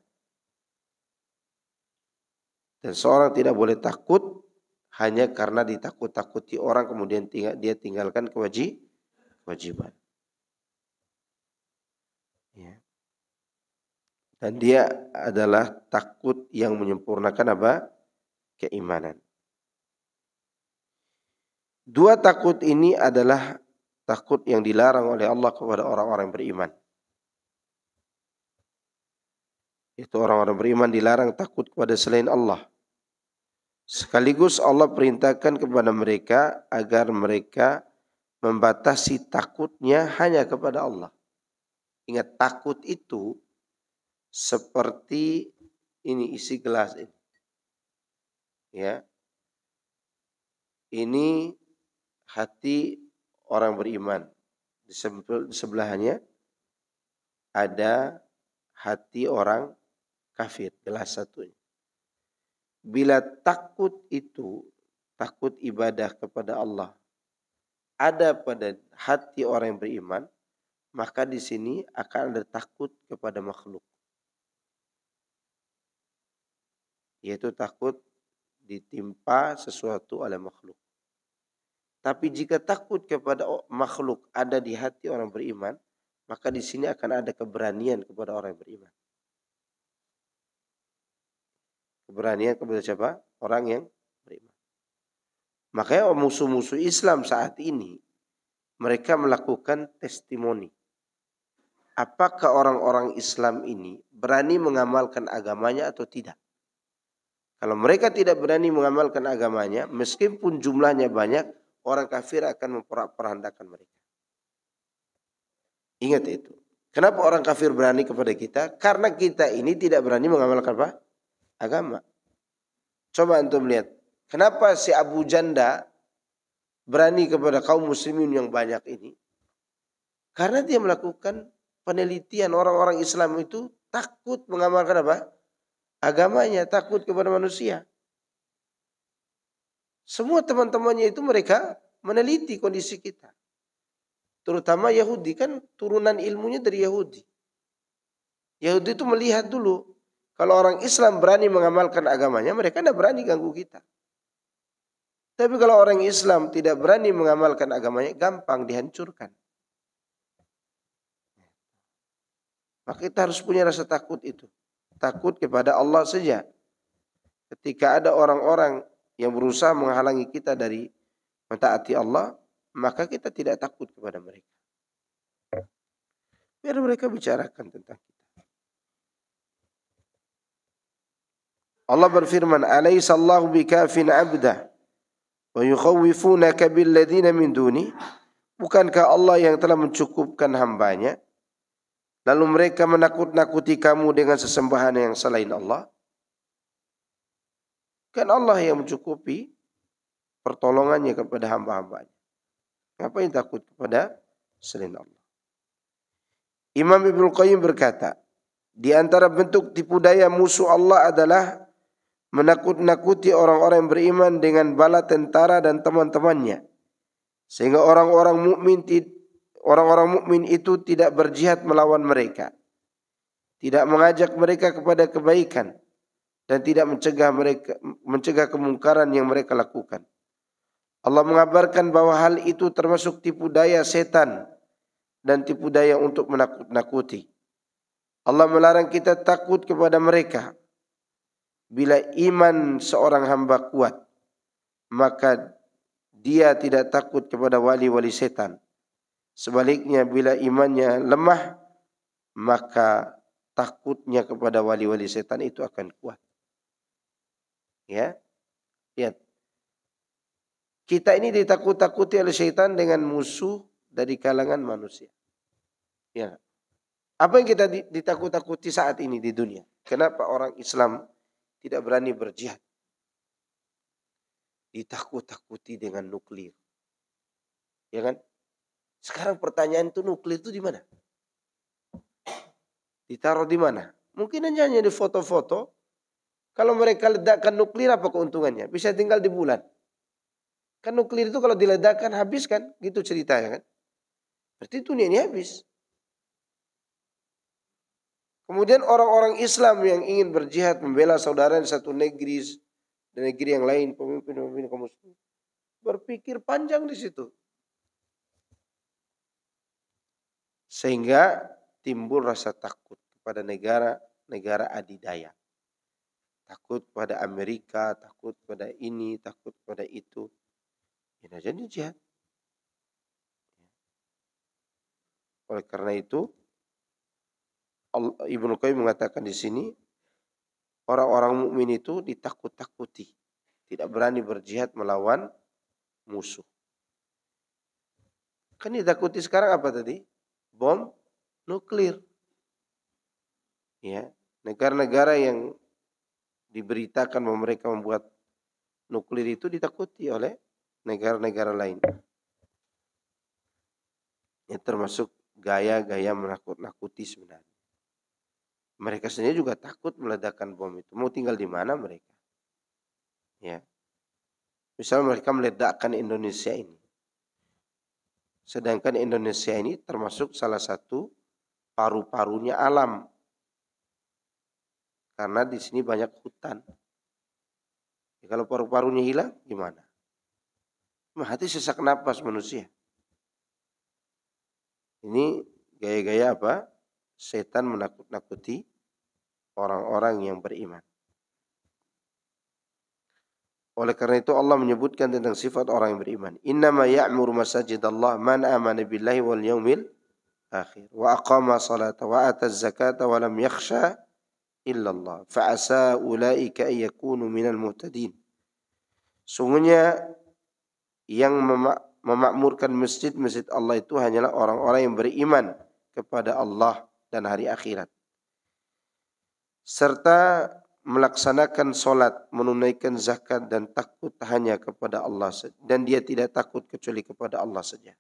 Dan seorang tidak boleh takut hanya karena ditakut-takuti orang kemudian dia tinggalkan kewajiban. Ya. Dan dia adalah takut yang menyempurnakan apa? Keimanan. Dua takut ini adalah takut yang dilarang oleh Allah kepada orang-orang beriman. Itu orang-orang beriman dilarang takut kepada selain Allah. Sekaligus Allah perintahkan kepada mereka agar mereka membatasi takutnya hanya kepada Allah. Ingat, takut itu seperti ini isi gelas ini. Ya. Ini hati orang beriman. Di sebelahnya ada hati orang kafir, gelas satunya. Bila takut itu, takut ibadah kepada Allah, ada pada hati orang yang beriman, maka di sini akan ada takut kepada makhluk. Yaitu takut ditimpa sesuatu oleh makhluk. Tapi jika takut kepada makhluk ada di hati orang beriman, maka di sini akan ada keberanian kepada orang yang beriman. Keberanian kepada siapa? Orang yang beriman. Makanya musuh-musuh Islam saat ini mereka melakukan testimoni. Apakah orang-orang Islam ini berani mengamalkan agamanya atau tidak? Kalau mereka tidak berani mengamalkan agamanya, meskipun jumlahnya banyak, orang kafir akan memporak-porandakan mereka. Ingat itu. Kenapa orang kafir berani kepada kita? Karena kita ini tidak berani mengamalkan apa? Agama. Coba antum lihat. Kenapa si Abu Janda berani kepada kaum muslimin yang banyak ini? Karena dia melakukan penelitian orang-orang Islam itu takut mengamalkan apa? Agamanya, takut kepada manusia. Semua teman-temannya itu mereka meneliti kondisi kita. Terutama Yahudi, kan turunan ilmunya dari Yahudi. Yahudi itu melihat dulu, kalau orang Islam berani mengamalkan agamanya, mereka tidak berani ganggu kita. Tapi kalau orang Islam tidak berani mengamalkan agamanya, gampang dihancurkan. Maka kita harus punya rasa takut itu. Takut kepada Allah saja. Ketika ada orang-orang yang berusaha menghalangi kita dari mentaati Allah, maka kita tidak takut kepada mereka. Biar mereka bicarakan tentang kita. Allah berfirman, "Alaisallahu bikafin 'abdah wa yukhawifunaka billadzina min duni?" Bukankah Allah yang telah mencukupkan hambanya, lalu mereka menakut-nakuti kamu dengan sesembahan yang selain Allah? Kan Allah yang mencukupi pertolongannya kepada hamba-hambanya. Ngapain takut kepada selain Allah? Imam Ibnu Qayyim berkata, di antara bentuk tipu daya musuh Allah adalah menakut-nakuti orang-orang yang beriman dengan bala tentara dan teman-temannya, sehingga orang-orang mukmin itu tidak berjihad melawan mereka, tidak mengajak mereka kepada kebaikan, dan tidak mencegah kemungkaran yang mereka lakukan. Allah mengabarkan bahwa hal itu termasuk tipu daya setan dan tipu daya untuk menakut-nakuti. Allah melarang kita takut kepada mereka. Bila iman seorang hamba kuat, maka dia tidak takut kepada wali-wali setan. Sebaliknya, bila imannya lemah, maka takutnya kepada wali-wali setan itu akan kuat. Ya, lihat. Kita ini ditakut-takuti oleh setan dengan musuh dari kalangan manusia. Ya. Apa yang kita ditakut-takuti saat ini di dunia? Kenapa orang Islam tidak berani berjihad? Ditakut-takuti dengan nuklir. Ya kan? Sekarang pertanyaan itu, nuklir itu di mana? Ditaruh di mana? Mungkin hanya di foto-foto. Kalau mereka ledakkan nuklir, apa keuntungannya? Bisa tinggal di bulan. Kan nuklir itu kalau diledakkan habis kan? Gitu ceritanya kan? Berarti dunia ini habis. Kemudian orang-orang Islam yang ingin berjihad membela saudara di satu negeri dan negeri yang lain, pemimpin-pemimpin kaum muslimin berpikir panjang di situ. Sehingga timbul rasa takut kepada negara adidaya. Takut pada Amerika, takut pada ini, takut pada itu. Ini jadi jihad. Oleh karena itu, Ibnu Qayyim mengatakan di sini, orang-orang mukmin itu ditakut-takuti, tidak berani berjihad melawan musuh. Kan ditakuti sekarang apa tadi? Bom nuklir. Ya, negara-negara yang diberitakan bahwa mereka membuat nuklir itu ditakuti oleh negara-negara lain. Ya, termasuk gaya-gaya menakut-nakuti sebenarnya. Mereka sendiri juga takut meledakkan bom itu. Mau tinggal di mana mereka? Ya. Misalnya mereka meledakkan Indonesia ini. Sedangkan Indonesia ini termasuk salah satu paru-parunya alam. Karena di sini banyak hutan. Ya, kalau paru-parunya hilang, gimana? Mati sesak napas manusia. Ini gaya-gaya apa? Setan menakut-nakuti orang-orang yang beriman. Oleh karena itu Allah menyebutkan tentang sifat orang yang beriman. Innama ya'muru masajidallah man amana billahi wal yaumil akhir wa aqama salata wa ata zakata wa lam yakhsha illallah fa asa ulaika ay yakunu minal muhtadin. Sungguhnya yang memakmurkan masjid-masjid Allah itu hanyalah orang-orang yang beriman kepada Allah dan hari akhirat, serta melaksanakan solat, menunaikan zakat dan takut hanya kepada Allah dan dia tidak takut kecuali kepada Allah saja.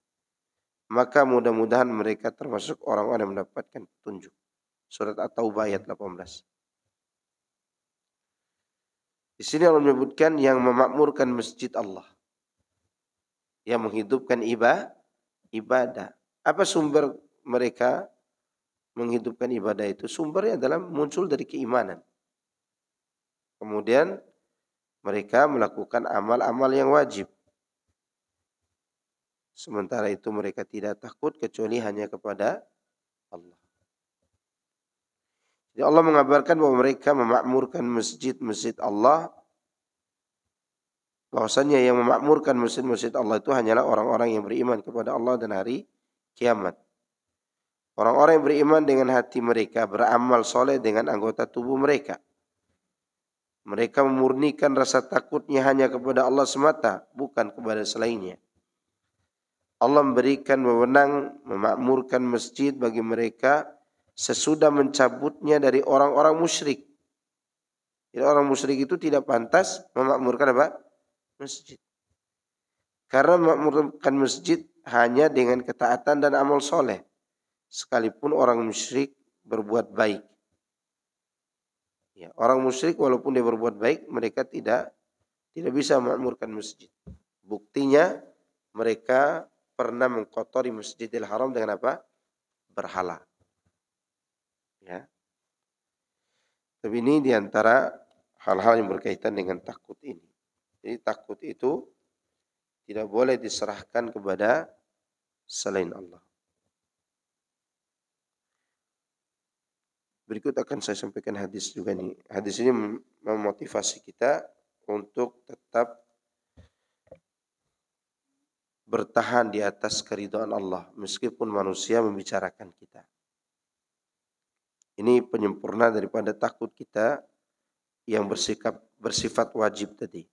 Maka mudah-mudahan mereka termasuk orang-orang yang mendapatkan petunjuk. Surat At-Taubah ayat 18. Di sini Allah menyebutkan yang memakmurkan masjid Allah, yang menghidupkan ibadah. Apa sumber mereka menghidupkan ibadah itu? Sumbernya adalah muncul dari keimanan. Kemudian mereka melakukan amal-amal yang wajib. Sementara itu mereka tidak takut kecuali hanya kepada Allah. Jadi Allah mengabarkan bahwa mereka memakmurkan masjid-masjid Allah. Bahwasanya yang memakmurkan masjid-masjid Allah itu hanyalah orang-orang yang beriman kepada Allah dan hari kiamat. Orang-orang yang beriman dengan hati mereka, beramal soleh dengan anggota tubuh mereka. Mereka memurnikan rasa takutnya hanya kepada Allah semata, bukan kepada selainnya. Allah memberikan wewenang memakmurkan masjid bagi mereka sesudah mencabutnya dari orang-orang musyrik. Jadi orang musyrik itu tidak pantas memakmurkan apa? Masjid. Karena memakmurkan masjid hanya dengan ketaatan dan amal soleh. Sekalipun orang musyrik berbuat baik. Ya, orang musyrik walaupun dia berbuat baik, mereka tidak bisa memakmurkan masjid. Buktinya mereka pernah mengkotori Masjidil Haram dengan apa? Berhala. Ya. Tapi ini diantara hal-hal yang berkaitan dengan takut ini. Jadi takut itu tidak boleh diserahkan kepada selain Allah. Berikut akan saya sampaikan hadis juga nih. Hadis ini memotivasi kita untuk tetap bertahan di atas keridhaan Allah meskipun manusia membicarakan kita. Ini penyempurna daripada takut kita yang bersifat wajib tadi.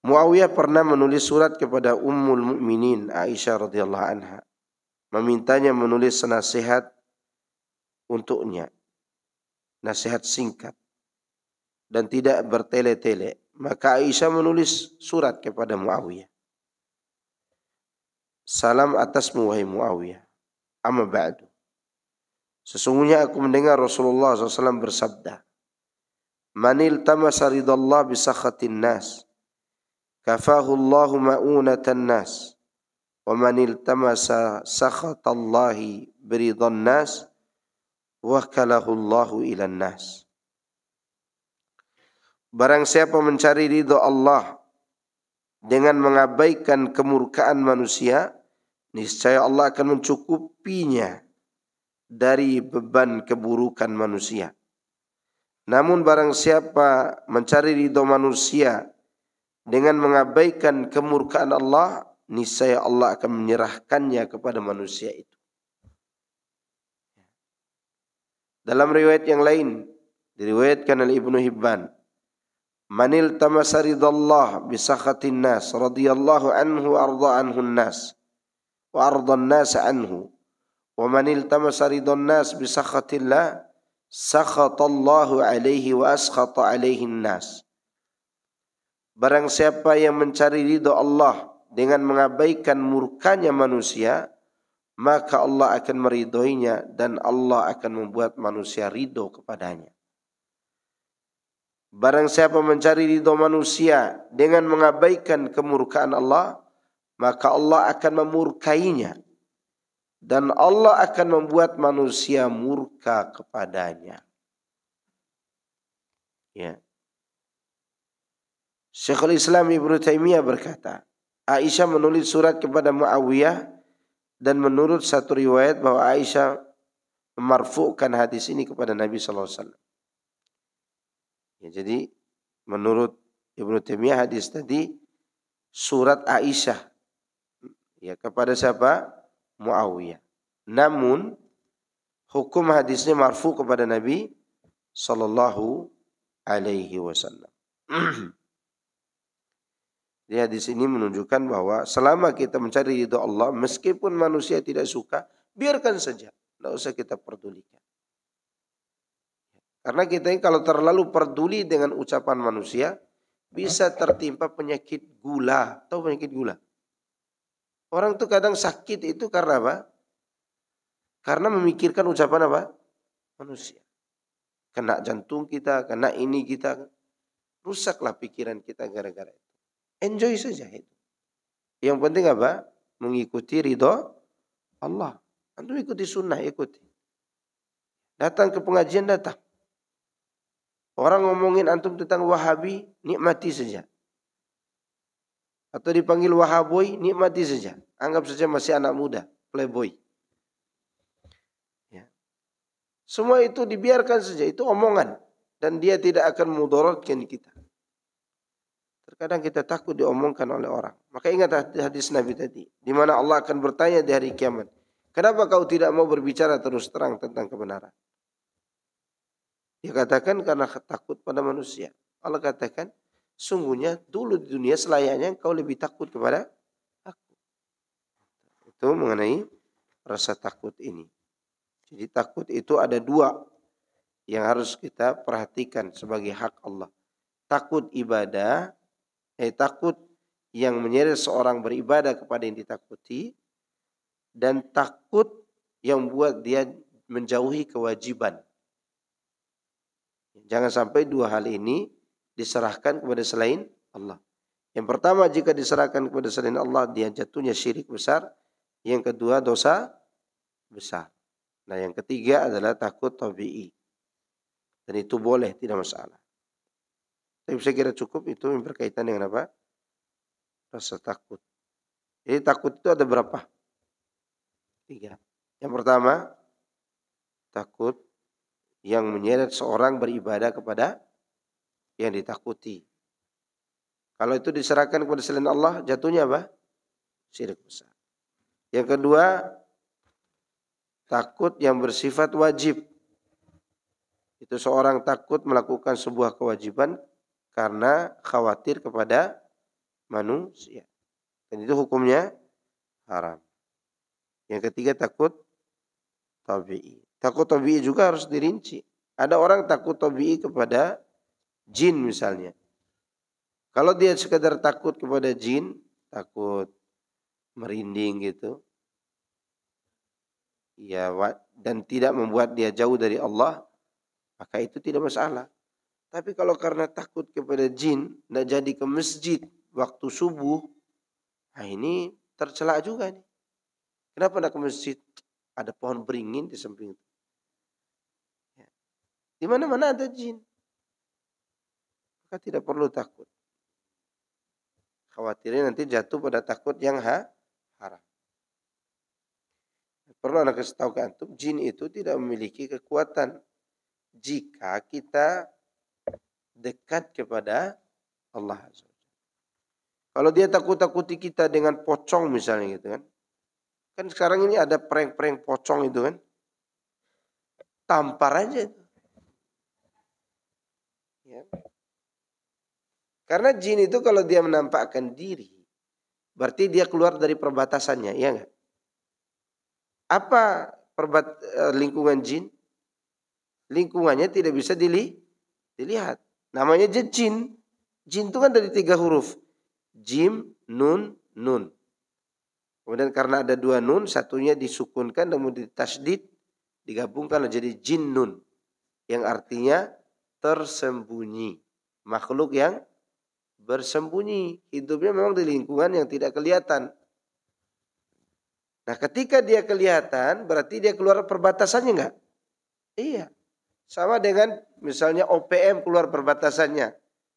Muawiyah pernah menulis surat kepada Ummul Mukminin Aisyah radhiyallahu anha, memintanya menulis nasihat untuknya, nasihat singkat dan tidak bertele-tele. Maka Aisyah menulis surat kepada Muawiyah. Salam atasmu wahai Muawiyah. Amma ba'du. Sesungguhnya aku mendengar Rasulullah SAW bersabda, Manil tamasa ridallah bisakhatin nas, kafahu Allahu ma'unatan nas, wa manil tamasa sakhatallahi biridan nas, wakalahu Allahu ilan nas. Barang siapa mencari ridho Allah dengan mengabaikan kemurkaan manusia, niscaya Allah akan mencukupinya dari beban keburukan manusia. Namun barang siapa mencari ridho manusia dengan mengabaikan kemurkaan Allah, niscaya Allah akan menyerahkannya kepada manusia itu. Dalam riwayat yang lain, diriwayatkan oleh Ibnu Hibban, Manil tamasa ridallah bisakhatin nas radhiyallahu anhu arda anhu nas wa arda an-nas anhu wa manil tamasa ridan nas bisakhatillah sakhatallahu alaihi wa askhata alaihi an-nas. Barang siapa yang mencari ridha Allah dengan mengabaikan murkanya manusia, maka Allah akan meridhoinya dan Allah akan membuat manusia ridho kepadanya. Barang siapa mencari ridho manusia dengan mengabaikan kemurkaan Allah, maka Allah akan memurkainya dan Allah akan membuat manusia murka kepadanya. Ya. Syekhul Islam Ibnu Taimiyah berkata, Aisyah menulis surat kepada Muawiyah dan menurut satu riwayat bahwa Aisyah memarfu'kan hadis ini kepada Nabi sallallahu alaihi wasallam. Ya, jadi menurut Ibnu Taimiyah hadis tadi surat Aisyah ya kepada siapa? Muawiyah. Namun hukum hadisnya marfu kepada Nabi sallallahu alaihi wasallam. Jadi hadis ini menunjukkan bahwa selama kita mencari ridho Allah, meskipun manusia tidak suka, biarkan saja, tidak usah kita pedulikan. Karena kita ini kalau terlalu peduli dengan ucapan manusia, bisa tertimpa penyakit gula. Tahu penyakit gula? Orang tuh kadang sakit itu karena apa? Karena memikirkan ucapan apa? Manusia. Kena jantung kita, kena ini kita. Rusaklah pikiran kita gara-gara itu. Enjoy saja itu. Yang penting apa? Mengikuti ridho Allah. Antum ikuti sunnah, ikuti. Datang ke pengajian, datang. Orang ngomongin antum tentang Wahabi, nikmati saja. Atau dipanggil Wahaboy, nikmati saja. Anggap saja masih anak muda, playboy. Ya. Semua itu dibiarkan saja, itu omongan. Dan dia tidak akan mudaratkan kita. Terkadang kita takut diomongkan oleh orang. Maka ingat hadis Nabi tadi. Di mana Allah akan bertanya di hari kiamat. Kenapa kau tidak mau berbicara terus terang tentang kebenaran? Dia katakan karena takut pada manusia. Allah katakan, sungguhnya dulu di dunia selayaknya engkau lebih takut kepada aku. Itu mengenai rasa takut ini. Jadi takut itu ada dua yang harus kita perhatikan sebagai hak Allah. Takut ibadah, takut yang menyeret seorang beribadah kepada yang ditakuti, dan takut yang membuat dia menjauhi kewajiban. Jangan sampai dua hal ini diserahkan kepada selain Allah. Yang pertama, jika diserahkan kepada selain Allah, dia jatuhnya syirik besar. Yang kedua, dosa besar. Nah, yang ketiga adalah takut tabi'i. Dan itu boleh, tidak masalah. Tapi saya kira cukup itu yang berkaitan dengan apa? Rasa takut. Jadi takut itu ada berapa? 3. Yang pertama, takut yang menyeret seorang beribadah kepada yang ditakuti. Kalau itu diserahkan kepada selain Allah, jatuhnya apa? Syirik besar. Yang kedua, takut yang bersifat wajib. Itu seorang takut melakukan sebuah kewajiban karena khawatir kepada manusia. Dan itu hukumnya haram. Yang ketiga, takut tabi'i. Takut tabi'i juga harus dirinci. Ada orang takut tabi'i kepada jin misalnya. Kalau dia sekedar takut kepada jin, takut merinding gitu, ya, dan tidak membuat dia jauh dari Allah, maka itu tidak masalah. Tapi kalau karena takut kepada jin, tidak jadi ke masjid waktu subuh, nah ini tercela juga nih. Kenapa tidak ke masjid? Ada pohon beringin di samping itu. Ya. Di mana-mana ada jin. Maka tidak perlu takut. Khawatirnya nanti jatuh pada takut yang haram. Perlu anak kasih tahu ke antum, jin itu tidak memiliki kekuatan jika kita dekat kepada Allah. Kalau dia takut-takuti kita dengan pocong misalnya gitu kan. Kan sekarang ini ada prank-prank pocong itu kan. Tampar aja itu. Ya. Karena jin itu kalau dia menampakkan diri, berarti dia keluar dari perbatasannya, ya enggak? Apa lingkungan jin? Lingkungannya tidak bisa dilihat. Namanya jin. Jin itu kan dari 3 huruf. Jim, nun, nun. Kemudian karena ada 2 nun, satunya disukunkan, kemudian ditasdid, digabungkan jadi jin nun. Yang artinya tersembunyi. Makhluk yang bersembunyi. Hidupnya memang di lingkungan yang tidak kelihatan. Nah, ketika dia kelihatan, berarti dia keluar perbatasannya enggak? Iya. Sama dengan misalnya OPM keluar perbatasannya.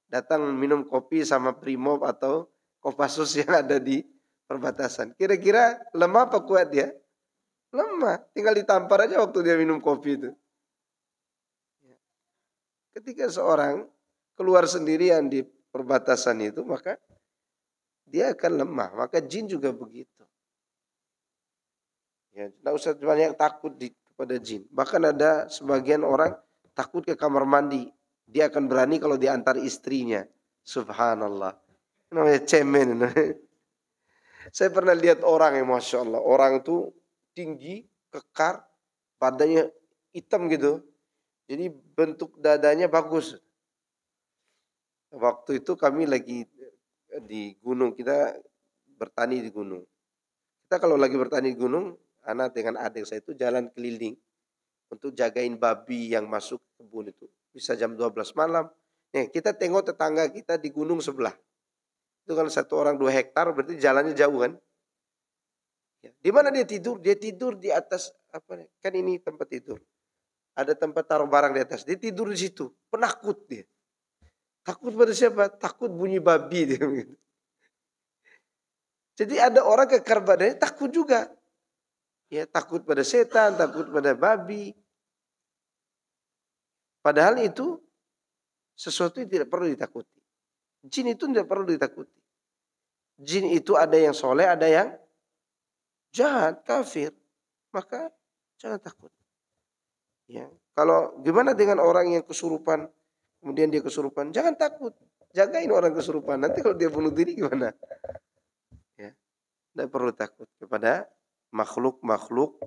Datang minum kopi sama Primob atau Kopassus yang ada di perbatasan. Kira-kira lemah apa kuat dia? Lemah. Tinggal ditampar aja waktu dia minum kopi itu. Ketika seorang keluar sendirian di perbatasan itu, maka dia akan lemah. Maka jin juga begitu. Ya, tidak usah banyak takut kepada jin. Bahkan ada sebagian orang takut ke kamar mandi. Dia akan berani kalau diantar istrinya. Subhanallah. Namanya cemen. Saya pernah lihat orang yang Masya Allah. Orang itu tinggi, kekar, badannya hitam gitu. Jadi bentuk dadanya bagus. Waktu itu kami lagi di gunung. Kita bertani di gunung. Kita kalau lagi bertani di gunung, anak dengan adik saya itu jalan keliling untuk jagain babi yang masuk kebun itu. Bisa jam 12 malam. Nih, kita tengok tetangga kita di gunung sebelah. Itu kan 1 orang 2 hektar, berarti jalannya jauh kan. Ya. Di mana dia tidur? Dia tidur di atas, kan ini tempat tidur. Ada tempat taruh barang di atas. Dia tidur di situ. Penakut dia. Takut pada siapa? Takut bunyi babi dia. Jadi ada orang kekar badannya takut juga. Ya, takut pada setan, takut pada babi. Padahal itu sesuatu yang tidak perlu ditakuti. Jin itu tidak perlu ditakuti. Jin itu ada yang soleh, ada yang jahat, kafir. Maka jangan takut. Ya. Kalau gimana dengan orang yang kesurupan, kemudian dia kesurupan, jangan takut, jagain orang kesurupan. Nanti kalau dia bunuh diri gimana? Ya, tidak perlu takut kepada makhluk-makhluk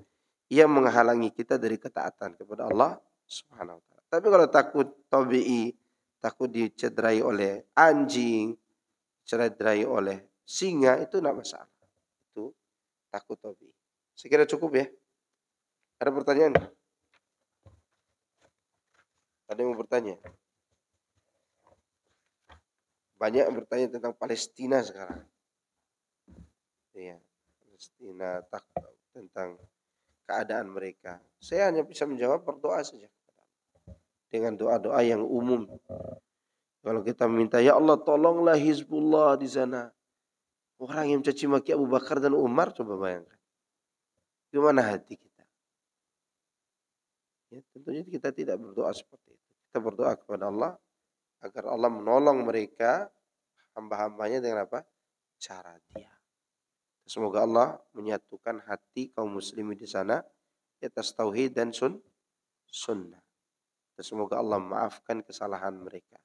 yang menghalangi kita dari ketaatan kepada Allah Subhanahu wa taala. Tapi kalau takut tabi'i, takut dicederai oleh anjing, dicederai oleh singa, itu tidak masalah. Itu takut tabi'i. Saya kira cukup ya. Ada pertanyaan? Ada yang mau bertanya? Banyak yang bertanya tentang Palestina sekarang. Ya, Palestina, tentang keadaan mereka. Saya hanya bisa menjawab berdoa saja. Dengan doa-doa yang umum. Kalau kita minta, ya Allah tolonglah Hizbullah di sana. Orang yang mencaci maki Abu Bakar dan Umar, coba bayangkan. Gimana hati kita? Ya, tentunya kita tidak berdoa seperti itu. Kita berdoa kepada Allah agar Allah menolong mereka, hamba-hambanya dengan apa? Cara dia. Semoga Allah menyatukan hati kaum muslimin di sana di atas tauhid dan sunnah. Dan semoga Allah maafkan kesalahan mereka.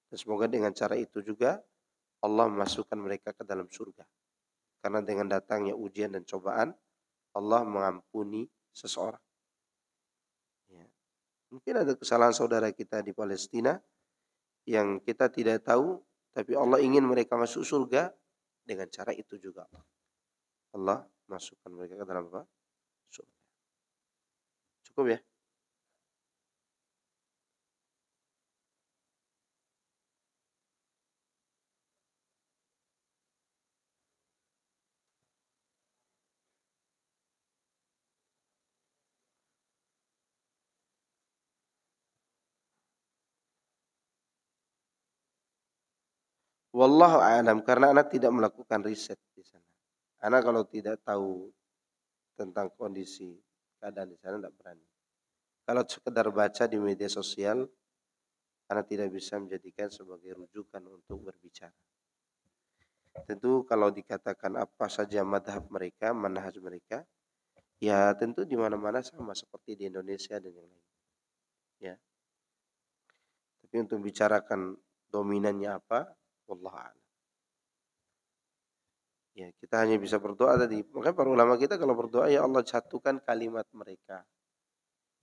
Dan semoga dengan cara itu juga Allah memasukkan mereka ke dalam surga. Karena dengan datangnya ujian dan cobaan, Allah mengampuni seseorang. Ya. Mungkin ada kesalahan saudara kita di Palestina yang kita tidak tahu, tapi Allah ingin mereka masuk surga dengan cara itu juga. Allah masukkan mereka ke dalam apa? Surga. Cukup ya? Wallahu a'lam, karena anak tidak melakukan riset di sana. Anak kalau tidak tahu tentang kondisi keadaan di sana tidak berani. Kalau sekedar baca di media sosial, anak tidak bisa menjadikan sebagai rujukan untuk berbicara. Tentu kalau dikatakan apa saja madhab mereka, manhaj mereka, ya tentu di mana-mana sama seperti di Indonesia dan yang lain. Ya. Tapi untuk bicarakan dominannya apa, wallahu a'lam. Ya, kita hanya bisa berdoa tadi. Makanya para ulama kita kalau berdoa, ya Allah satukan kalimat mereka.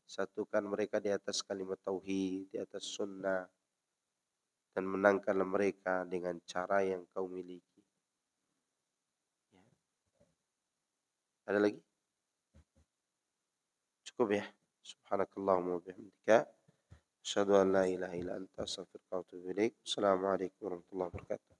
Satukan mereka di atas kalimat tauhid, di atas sunnah. Dan menangkanlah mereka dengan cara yang kau miliki. Ya. Ada lagi? Cukup ya. Subhanakallahumma wa bihamdika. Asyhadu an la ilaha illa anta astaghfiruka wa atubu ilaik. Assalamualaikum warahmatullahi wabarakatuh.